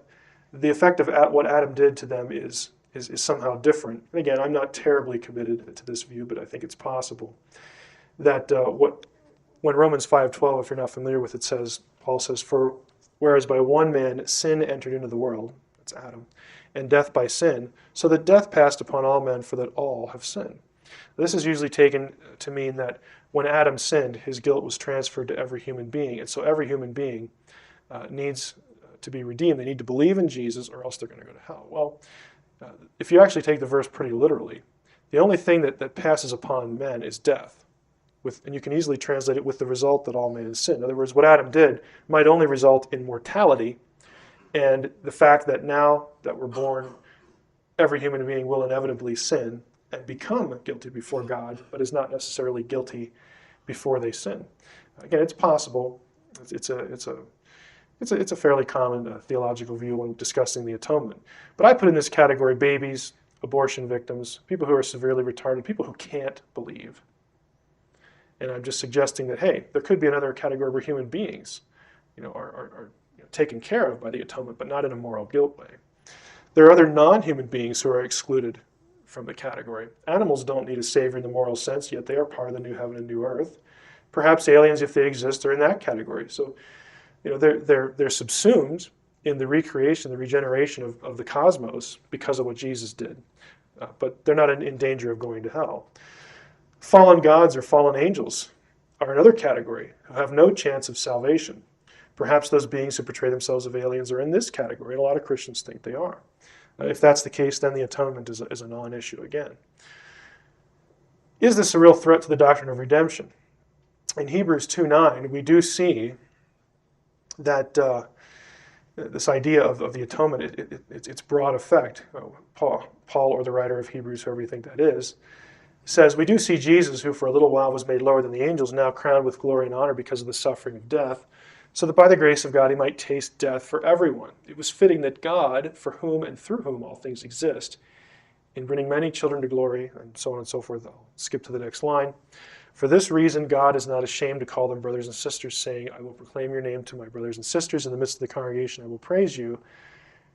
the effect of what Adam did to them is somehow different. And again, I'm not terribly committed to this view, but I think it's possible that when Romans 5:12, if you're not familiar with it, says, Paul says, "For whereas by one man sin entered into the world," that's Adam, "and death by sin, so that death passed upon all men, for that all have sinned." This is usually taken to mean that when Adam sinned, his guilt was transferred to every human being, and so every human being needs to be redeemed. They need to believe in Jesus or else they're going to go to hell. Well, if you actually take the verse pretty literally, the only thing that passes upon men is death. And you can easily translate it with the result that all men have sinned. In other words, what Adam did might only result in mortality, and the fact that now that we're born, every human being will inevitably sin and become guilty before God, but is not necessarily guilty before they sin. Again, it's possible. It's a fairly common theological view when discussing the atonement. But I put in this category babies, abortion victims, people who are severely retarded, people who can't believe. And I'm just suggesting that, hey, there could be another category where human beings are taken care of by the atonement, but not in a moral guilt way. There are other non-human beings who are excluded from the category. Animals don't need a savior in the moral sense, yet they are part of the new heaven and new earth. Perhaps aliens, if they exist, are in that category. So, they're subsumed in the recreation, the regeneration of the cosmos because of what Jesus did. But they're not in danger of going to hell. Fallen gods or fallen angels are another category who have no chance of salvation. Perhaps those beings who portray themselves as aliens are in this category, and a lot of Christians think they are. If that's the case, then the atonement is a non-issue again. Is this a real threat to the doctrine of redemption? In Hebrews 2:9, we do see that this idea of the atonement, its broad effect, Paul or the writer of Hebrews, whoever you think that is, says, we do see Jesus, who for a little while was made lower than the angels, now crowned with glory and honor because of the suffering of death, so that by the grace of God he might taste death for everyone. It was fitting that God, for whom and through whom all things exist, in bringing many children to glory, and so on and so forth. I'll skip to the next line. For this reason, God is not ashamed to call them brothers and sisters, saying, I will proclaim your name to my brothers and sisters. In the midst of the congregation I will praise you.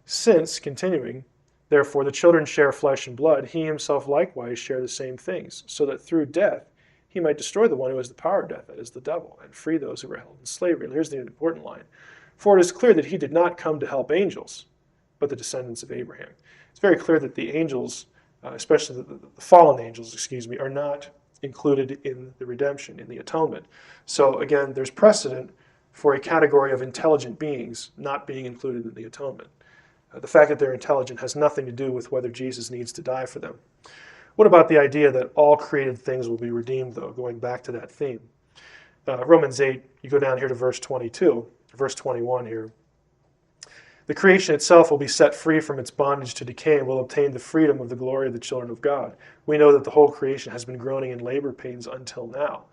Since, continuing, therefore the children share flesh and blood, he himself likewise share the same things, so that through death he might destroy the one who has the power of death, that is the devil, and free those who were held in slavery. And here's the important line. For it is clear that he did not come to help angels, but the descendants of Abraham. It's very clear that the angels, especially the fallen angels, are not included in the redemption, in the atonement. So again, there's precedent for a category of intelligent beings not being included in the atonement. The fact that they're intelligent has nothing to do with whether Jesus needs to die for them. What about the idea that all created things will be redeemed, though, going back to that theme? Romans 8, you go down here to verse 22, verse 21 here. The creation itself will be set free from its bondage to decay and will obtain the freedom of the glory of the children of God. We know that the whole creation has been groaning in labor pains until now.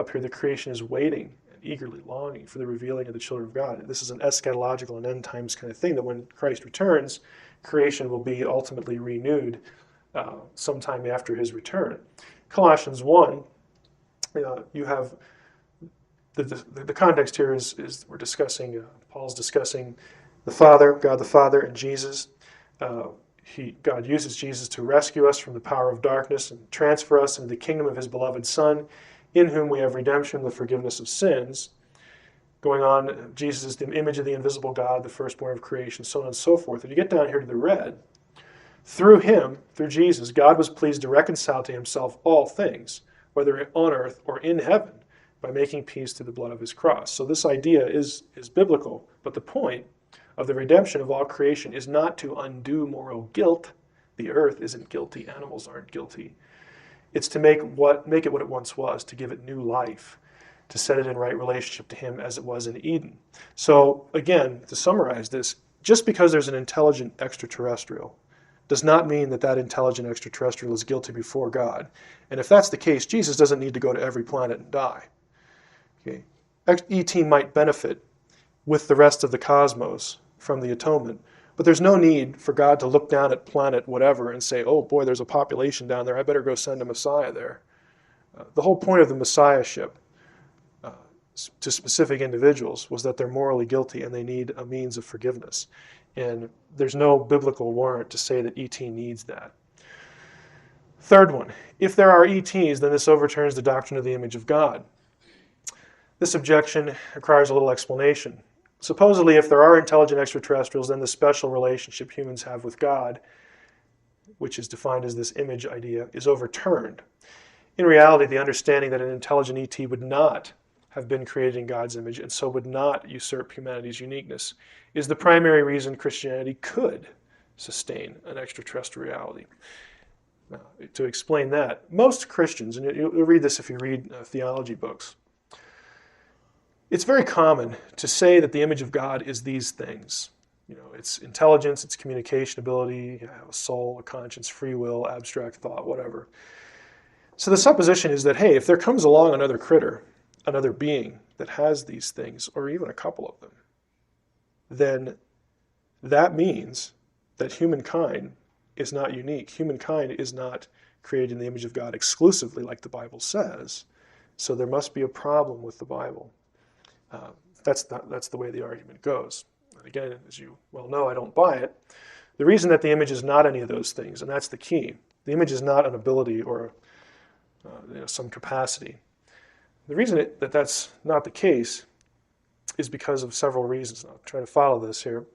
Up here, the creation is waiting and eagerly longing for the revealing of the children of God. This is an eschatological and end times kind of thing, that when Christ returns, creation will be ultimately renewed sometime after his return. Colossians 1, you have the context here is we're discussing, Paul's discussing the Father, God the Father, and Jesus. God uses Jesus to rescue us from the power of darkness and transfer us into the kingdom of his beloved Son, in whom we have redemption, the forgiveness of sins. Going on, Jesus is the image of the invisible God, the firstborn of creation, so on and so forth. If you get down here to the red, through him, through Jesus, God was pleased to reconcile to himself all things, whether on earth or in heaven, by making peace through the blood of his cross. So this idea is biblical, but the point of the redemption of all creation is not to undo moral guilt. The earth isn't guilty, animals aren't guilty. It's to make it what it once was, to give it new life, to set it in right relationship to him as it was in Eden. So again, to summarize this, just because there's an intelligent extraterrestrial does not mean that that intelligent extraterrestrial is guilty before God. And if that's the case, Jesus doesn't need to go to every planet and die. Okay? ET might benefit with the rest of the cosmos from the atonement, but there's no need for God to look down at planet whatever and say, oh boy, there's a population down there, I better go send a Messiah there. The whole point of the Messiahship to specific individuals was that they're morally guilty and they need a means of forgiveness. And there's no biblical warrant to say that ET needs that. Third one, if there are ETs, then this overturns the doctrine of the image of God. This objection requires a little explanation. Supposedly, if there are intelligent extraterrestrials, then the special relationship humans have with God, which is defined as this image idea, is overturned. In reality, the understanding that an intelligent ET would not have been created in God's image and so would not usurp humanity's uniqueness is the primary reason Christianity could sustain an extraterrestrial reality. Now, to explain that, most Christians, and you'll read this if you read theology books, it's very common to say that the image of God is these things. You know, it's intelligence, it's communication ability, a soul, a conscience, free will, abstract thought, whatever. So the supposition is that, hey, if there comes along another critter, another being that has these things, or even a couple of them, then that means that humankind is not unique. Humankind is not created in the image of God exclusively, like the Bible says. So there must be a problem with the Bible. That's the way the argument goes. And again, as you well know, I don't buy it. The reason that the image is not any of those things, and that's the key, the image is not an ability or some capacity. The reason that's not the case is because of several reasons. I'll try to follow this here.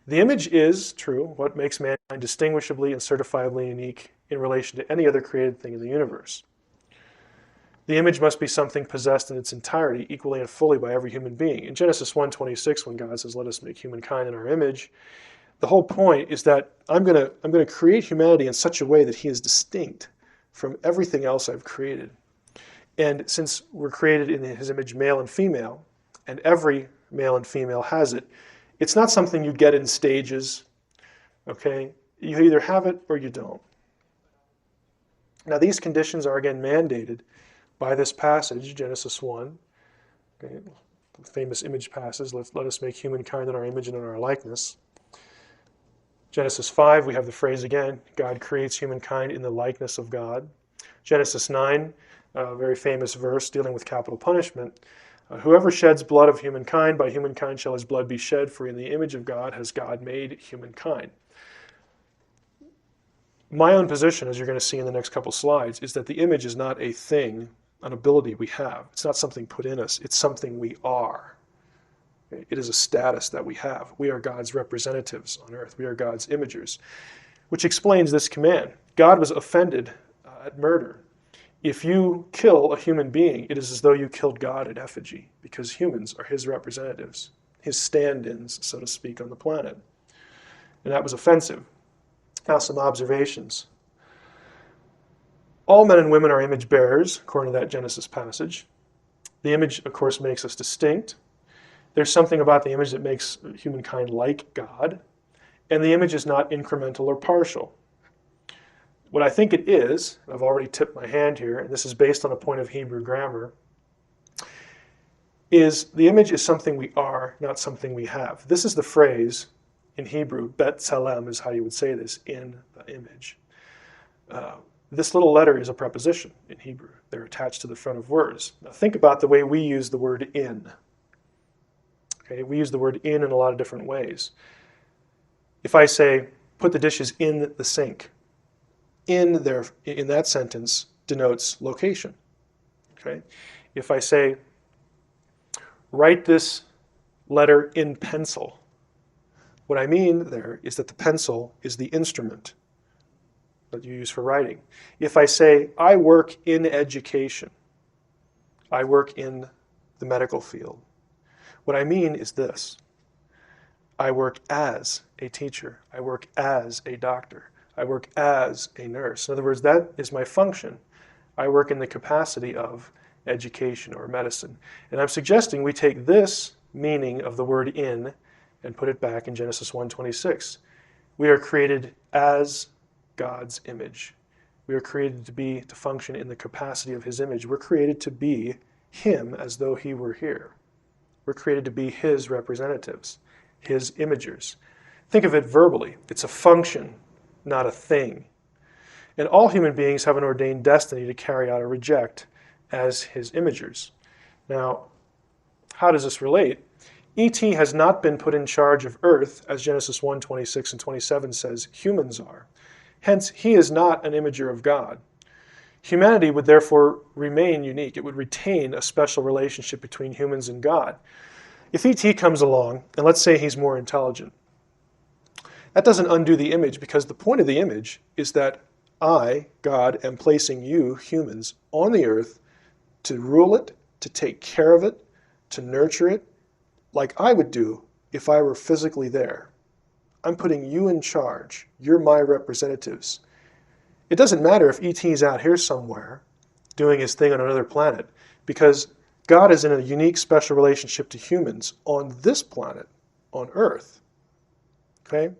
The image is, true, what makes mankind distinguishably and certifiably unique in relation to any other created thing in the universe. The image must be something possessed in its entirety, equally and fully by every human being. In Genesis 1:26, when God says, "Let us make humankind in our image," the whole point is that I'm going to create humanity in such a way that he is distinct from everything else I've created. And since we're created in his image, male and female, and every male and female has it, it's not something you get in stages, okay? You either have it or you don't. Now these conditions are again mandated by this passage, Genesis 1, okay, the famous image passage, let us make humankind in our image and in our likeness. Genesis 5, we have the phrase again, God creates humankind in the likeness of God. Genesis 9, a very famous verse dealing with capital punishment. Whoever sheds blood of humankind, by humankind shall his blood be shed, for in the image of God has God made humankind. My own position, as you're going to see in the next couple slides, is that the image is not a thing, an ability we have. It's not something put in us. It's something we are. It is a status that we have. We are God's representatives on earth. We are God's imagers, which explains this command. God was offended at murder. If you kill a human being, it is as though you killed God at effigy, because humans are his representatives, his stand-ins, so to speak, on the planet. And that was offensive. Now some observations. All men and women are image bearers, according to that Genesis passage. The image, of course, makes us distinct. There's something about the image that makes humankind like God, and the image is not incremental or partial. What I think it is, I've already tipped my hand here, and this is based on a point of Hebrew grammar, is the image is something we are, not something we have. This is the phrase in Hebrew, bet tselem is how you would say this, in the image. This little letter is a preposition in Hebrew. They're attached to the front of words. Now think about the way we use the word in. Okay, we use the word in a lot of different ways. If I say, put the dishes in the sink, in that sentence denotes location. Okay? If I say, write this letter in pencil, what I mean there is that the pencil is the instrument that you use for writing. If I say, I work in education, I work in the medical field, what I mean is this. I work as a teacher. I work as a doctor. I work as a nurse. In other words, that is my function. I work in the capacity of education or medicine. And I'm suggesting we take this meaning of the word in and put it back in Genesis 1:26. We are created as God's image. We are created to function in the capacity of his image. We're created to be him as though he were here. We're created to be his representatives, his imagers. Think of it verbally. It's a function, not a thing. And all human beings have an ordained destiny to carry out or reject as his imagers. Now, how does this relate? E.T. has not been put in charge of earth, as Genesis 1:26 and 27 says humans are. Hence, he is not an imager of God. Humanity would therefore remain unique. It would retain a special relationship between humans and God. If E.T. comes along, and let's say he's more intelligent, that doesn't undo the image, because the point of the image is that I, God, am placing you, humans, on the earth to rule it, to take care of it, to nurture it, like I would do if I were physically there. I'm putting you in charge. You're my representatives. It doesn't matter if E.T. is out here somewhere doing his thing on another planet, because God is in a unique, special relationship to humans on this planet, on Earth. Okay?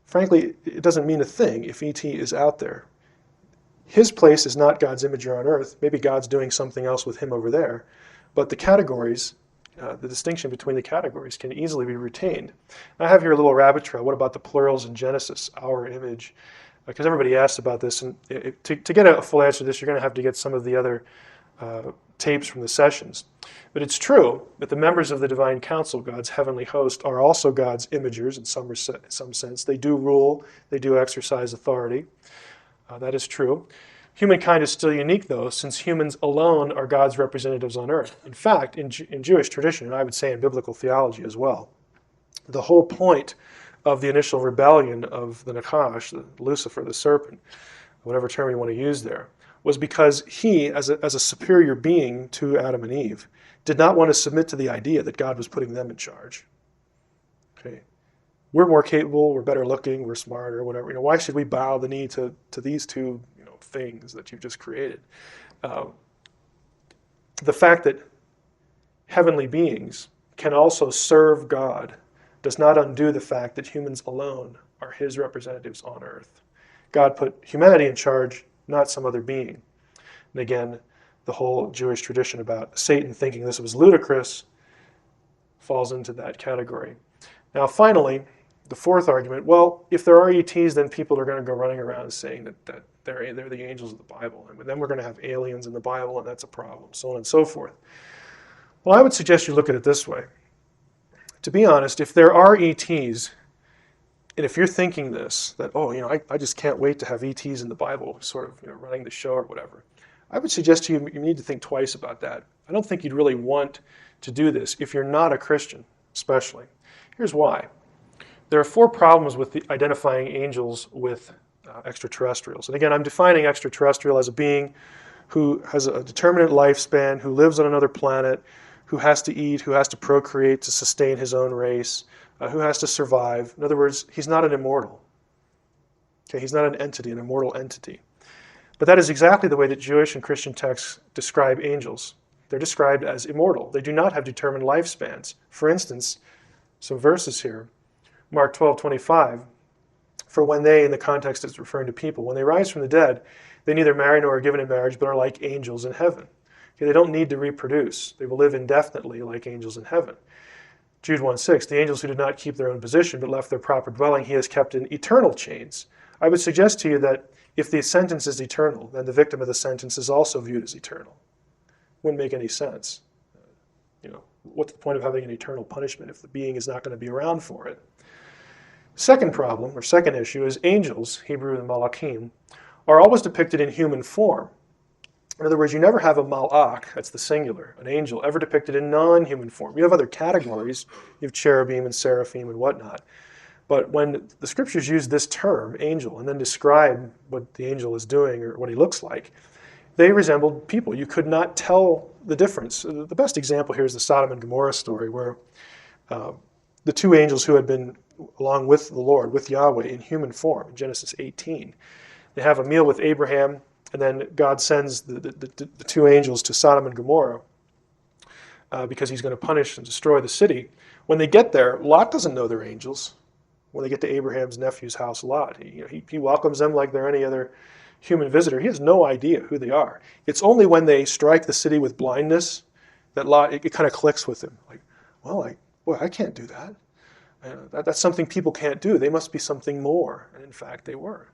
Frankly, it doesn't mean a thing if E.T. is out there. His place is not God's imager on Earth. Maybe God's doing something else with him over there. But the categories, the distinction between the categories can easily be retained. I have here a little rabbit trail. What about the plurals in Genesis, our image? Because everybody asks about this, and to get a full answer to this, you're going to have to get some of the other tapes from the sessions. But it's true that the members of the divine council, God's heavenly host, are also God's imagers in some sense. They do rule, they do exercise authority. That is true. Humankind is still unique, though, since humans alone are God's representatives on earth. In fact, in Jewish tradition, and I would say in biblical theology as well, the whole point of the initial rebellion of the Nachash, Lucifer, the serpent, whatever term you want to use there, was because he, as a superior being to Adam and Eve, did not want to submit to the idea that God was putting them in charge. Okay, we're more capable, we're better looking, we're smarter, whatever. Why should we bow the knee to these two things that you've just created? The fact that heavenly beings can also serve God does not undo the fact that humans alone are his representatives on earth. God put humanity in charge not some other being. And again, the whole Jewish tradition about Satan thinking this was ludicrous falls into that category. Now, finally, the fourth argument, well, if there are ETs, then people are going to go running around saying that they're the angels of the Bible. And then we're going to have aliens in the Bible, and that's a problem, so on and so forth. Well, I would suggest you look at it this way. To be honest, if there are ETs, and if you're thinking this, that, I just can't wait to have ETs in the Bible, sort of, running the show or whatever, I would suggest to you need to think twice about that. I don't think you'd really want to do this if you're not a Christian, especially. Here's why. There are 4 problems with identifying angels with extraterrestrials. And again, I'm defining extraterrestrial as a being who has a determinate lifespan, who lives on another planet, who has to eat, who has to procreate to sustain his own race, who has to survive. In other words, he's not an immortal. Okay, he's not an entity, an immortal entity. But that is exactly the way that Jewish and Christian texts describe angels. They're described as immortal. They do not have determined lifespans. For instance, some verses here. Mark 12:25, for when they, in the context it's referring to people, when they rise from the dead, they neither marry nor are given in marriage, but are like angels in heaven. Okay, they don't need to reproduce. They will live indefinitely like angels in heaven. Jude 1:6, the angels who did not keep their own position, but left their proper dwelling, he has kept in eternal chains. I would suggest to you that if the sentence is eternal, then the victim of the sentence is also viewed as eternal. Wouldn't make any sense. What's the point of having an eternal punishment if the being is not going to be around for it? Second problem, or second issue, is angels, Hebrew and malachim, are always depicted in human form. In other words, you never have a malach, that's the singular, an angel, ever depicted in non-human form. You have other categories, you have cherubim and seraphim and whatnot. But when the scriptures use this term, angel, and then describe what the angel is doing or what he looks like, they resembled people. You could not tell the difference. The best example here is the Sodom and Gomorrah story, where the 2 angels who had been along with the Lord, with Yahweh, in human form, in Genesis 18, they have a meal with Abraham, and then God sends the 2 angels to Sodom and Gomorrah because he's going to punish and destroy the city. When they get there, Lot doesn't know they're angels. When they get to Abraham's nephew's house, Lot, he welcomes them like they're any other human visitor. He has no idea who they are. It's only when they strike the city with blindness that Lot, it kind of clicks with him. Like, well, I can't do that. That's something people can't do. They must be something more. And in fact, they were.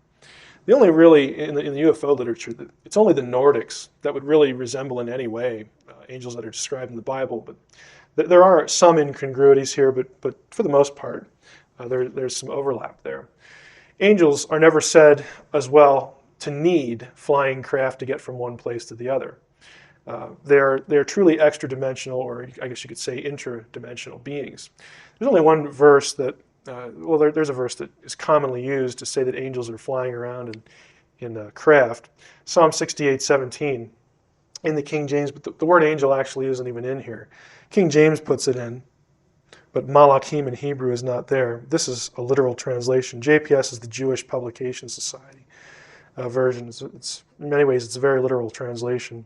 The only really, in the UFO literature, it's only the Nordics that would really resemble in any way angels that are described in the Bible. But there are some incongruities here, but for the most part, there's some overlap there. Angels are never said as well to need flying craft to get from one place to the other. They're truly extra-dimensional, or I guess you could say intra-dimensional beings. There's only one verse that, there's a verse that is commonly used to say that angels are flying around in craft. Psalm 68:17 in the King James, but the word angel actually isn't even in here. King James puts it in, but malachim in Hebrew is not there. This is a literal translation. JPS is the Jewish Publication Society version. It's in many ways, it's a very literal translation.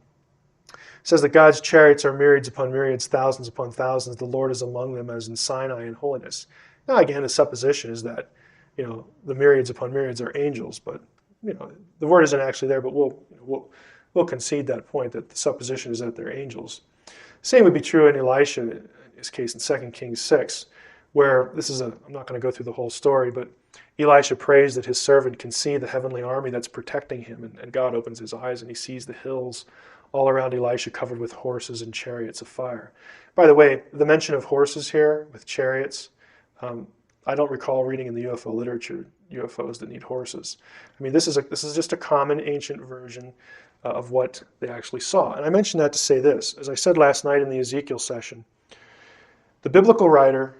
It says that God's chariots are myriads upon myriads, thousands upon thousands. The Lord is among them as in Sinai in holiness. Now, again, the supposition is that, the myriads upon myriads are angels, but, the word isn't actually there, but we'll concede that point, that the supposition is that they're angels. Same would be true in Elisha, in his case in 2 Kings 6, where I'm not going to go through the whole story, but Elisha prays that his servant can see the heavenly army that's protecting him, and God opens his eyes and he sees the hills all around Elisha covered with horses and chariots of fire. By the way, the mention of horses here with chariots, I don't recall reading in the UFO literature UFOs that need horses. I mean, this is just a common ancient version of what they actually saw. And I mention that to say this. As I said last night in the Ezekiel session, the biblical writer,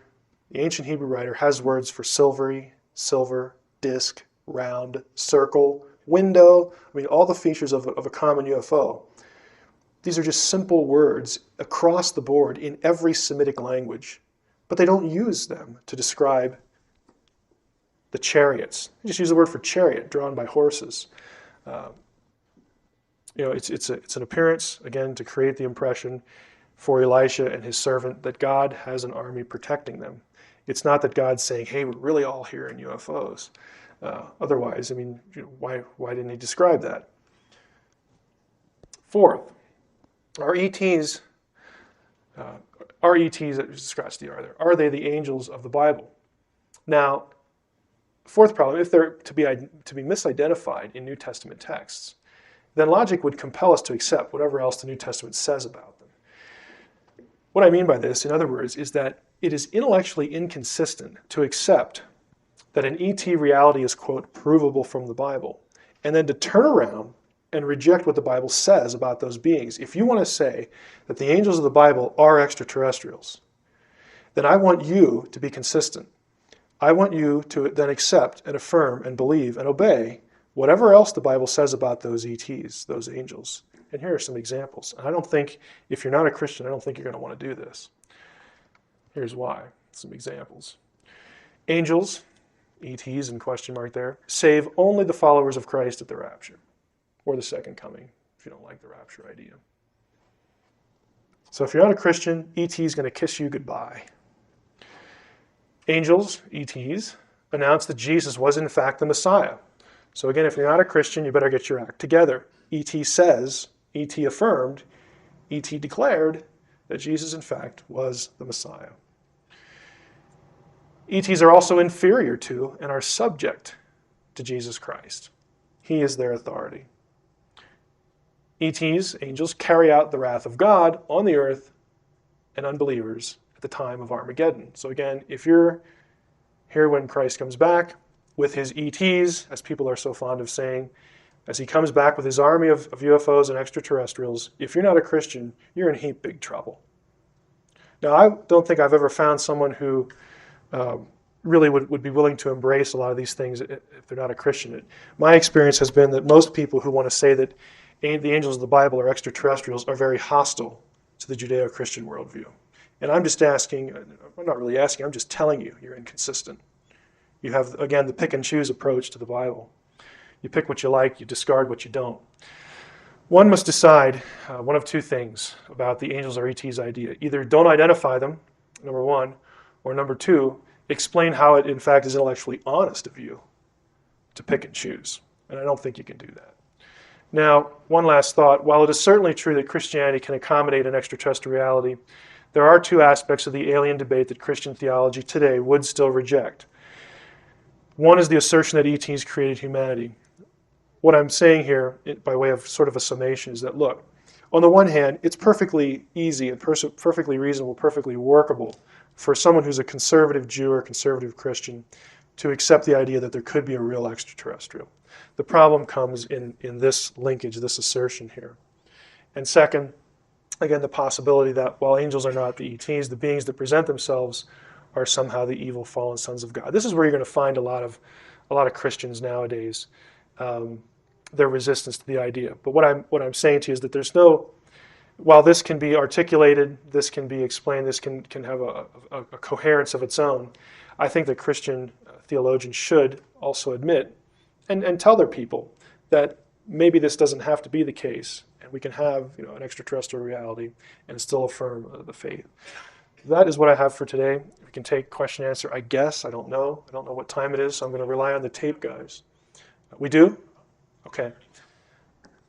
the ancient Hebrew writer, has words for silvery, silver, disc, round, circle, window. I mean, all the features of a common UFO. These are just simple words across the board in every Semitic language, but they don't use them to describe the chariots. They just use the word for chariot, drawn by horses. It's an appearance, again, to create the impression for Elisha and his servant that God has an army protecting them. It's not that God's saying, hey, we're really all here in UFOs. Otherwise, I mean, why didn't he describe that? Fourth, are ETs, scratch the R there, are they the angels of the Bible? Now, fourth problem, if they're to be misidentified in New Testament texts, then logic would compel us to accept whatever else the New Testament says about them. What I mean by this, in other words, is that it is intellectually inconsistent to accept that an ET reality is, quote, provable from the Bible, and then to turn around and reject what the Bible says about those beings. If you want to say that the angels of the Bible are extraterrestrials, then I want you to be consistent. I want you to then accept and affirm and believe and obey whatever else the Bible says about those ETs, those angels. And here are some examples. And I don't think, if you're not a Christian, I don't think you're going to want to do this. Here's why. Some examples. Angels, ETs in question mark there, save only the followers of Christ at the rapture, or the second coming, if you don't like the rapture idea. So if you're not a Christian, ET is going to kiss you goodbye. Angels, ETs, announced that Jesus was in fact the Messiah. So again, if you're not a Christian, you better get your act together. ET says, ET affirmed, ET declared that Jesus in fact was the Messiah. ETs are also inferior to and are subject to Jesus Christ. He is their authority. ETs, angels, carry out the wrath of God on the earth and unbelievers at the time of Armageddon. So again, if you're here when Christ comes back with his ETs, as people are so fond of saying, as he comes back with his army of UFOs and extraterrestrials, if you're not a Christian, you're in heap big trouble. Now, I don't think I've ever found someone who really would be willing to embrace a lot of these things if they're not a Christian. My experience has been that most people who want to say that the angels of the Bible are extraterrestrials are very hostile to the Judeo-Christian worldview. And I'm just asking, I'm not really asking, I'm just telling you, you're inconsistent. You have, again, the pick and choose approach to the Bible. You pick what you like, you discard what you don't. One must decide one of two things about the angels or ETs idea. Either don't identify them, number one, or number two, explain how it in fact is intellectually honest of you to pick and choose. And I don't think you can do that. Now, one last thought. While it is certainly true that Christianity can accommodate an extraterrestrial reality, there are two aspects of the alien debate that Christian theology today would still reject. One is the assertion that ETs created humanity. What I'm saying here, by way of sort of a summation, is that, look, on the one hand, it's perfectly easy and perfectly reasonable, perfectly workable for someone who's a conservative Jew or conservative Christian to accept the idea that there could be a real extraterrestrial. The problem comes in this linkage, this assertion here. And second, again, the possibility that while angels are not the ETs, the beings that present themselves are somehow the evil fallen sons of God. This is where you're going to find a lot of Christians nowadays, their resistance to the idea. But what I'm saying to you is that there's no, while this can be articulated, this can be explained, this can have a coherence of its own, I think that Christian theologians should also admit and tell their people that maybe this doesn't have to be the case, and we can have an extraterrestrial reality and still affirm the faith. That is what I have for today. We can take question and answer, I guess. I don't know. I don't know what time it is, so I'm going to rely on the tape guys. We do? Okay.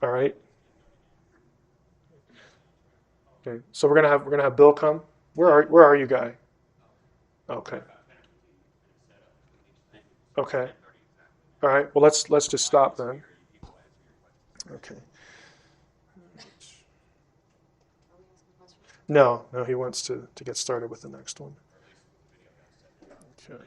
All right. Okay. So we're gonna have Bill come. Where are you, guy? Okay. Okay. All right. Well, let's just stop then. Okay. No, he wants to get started with the next one. Okay.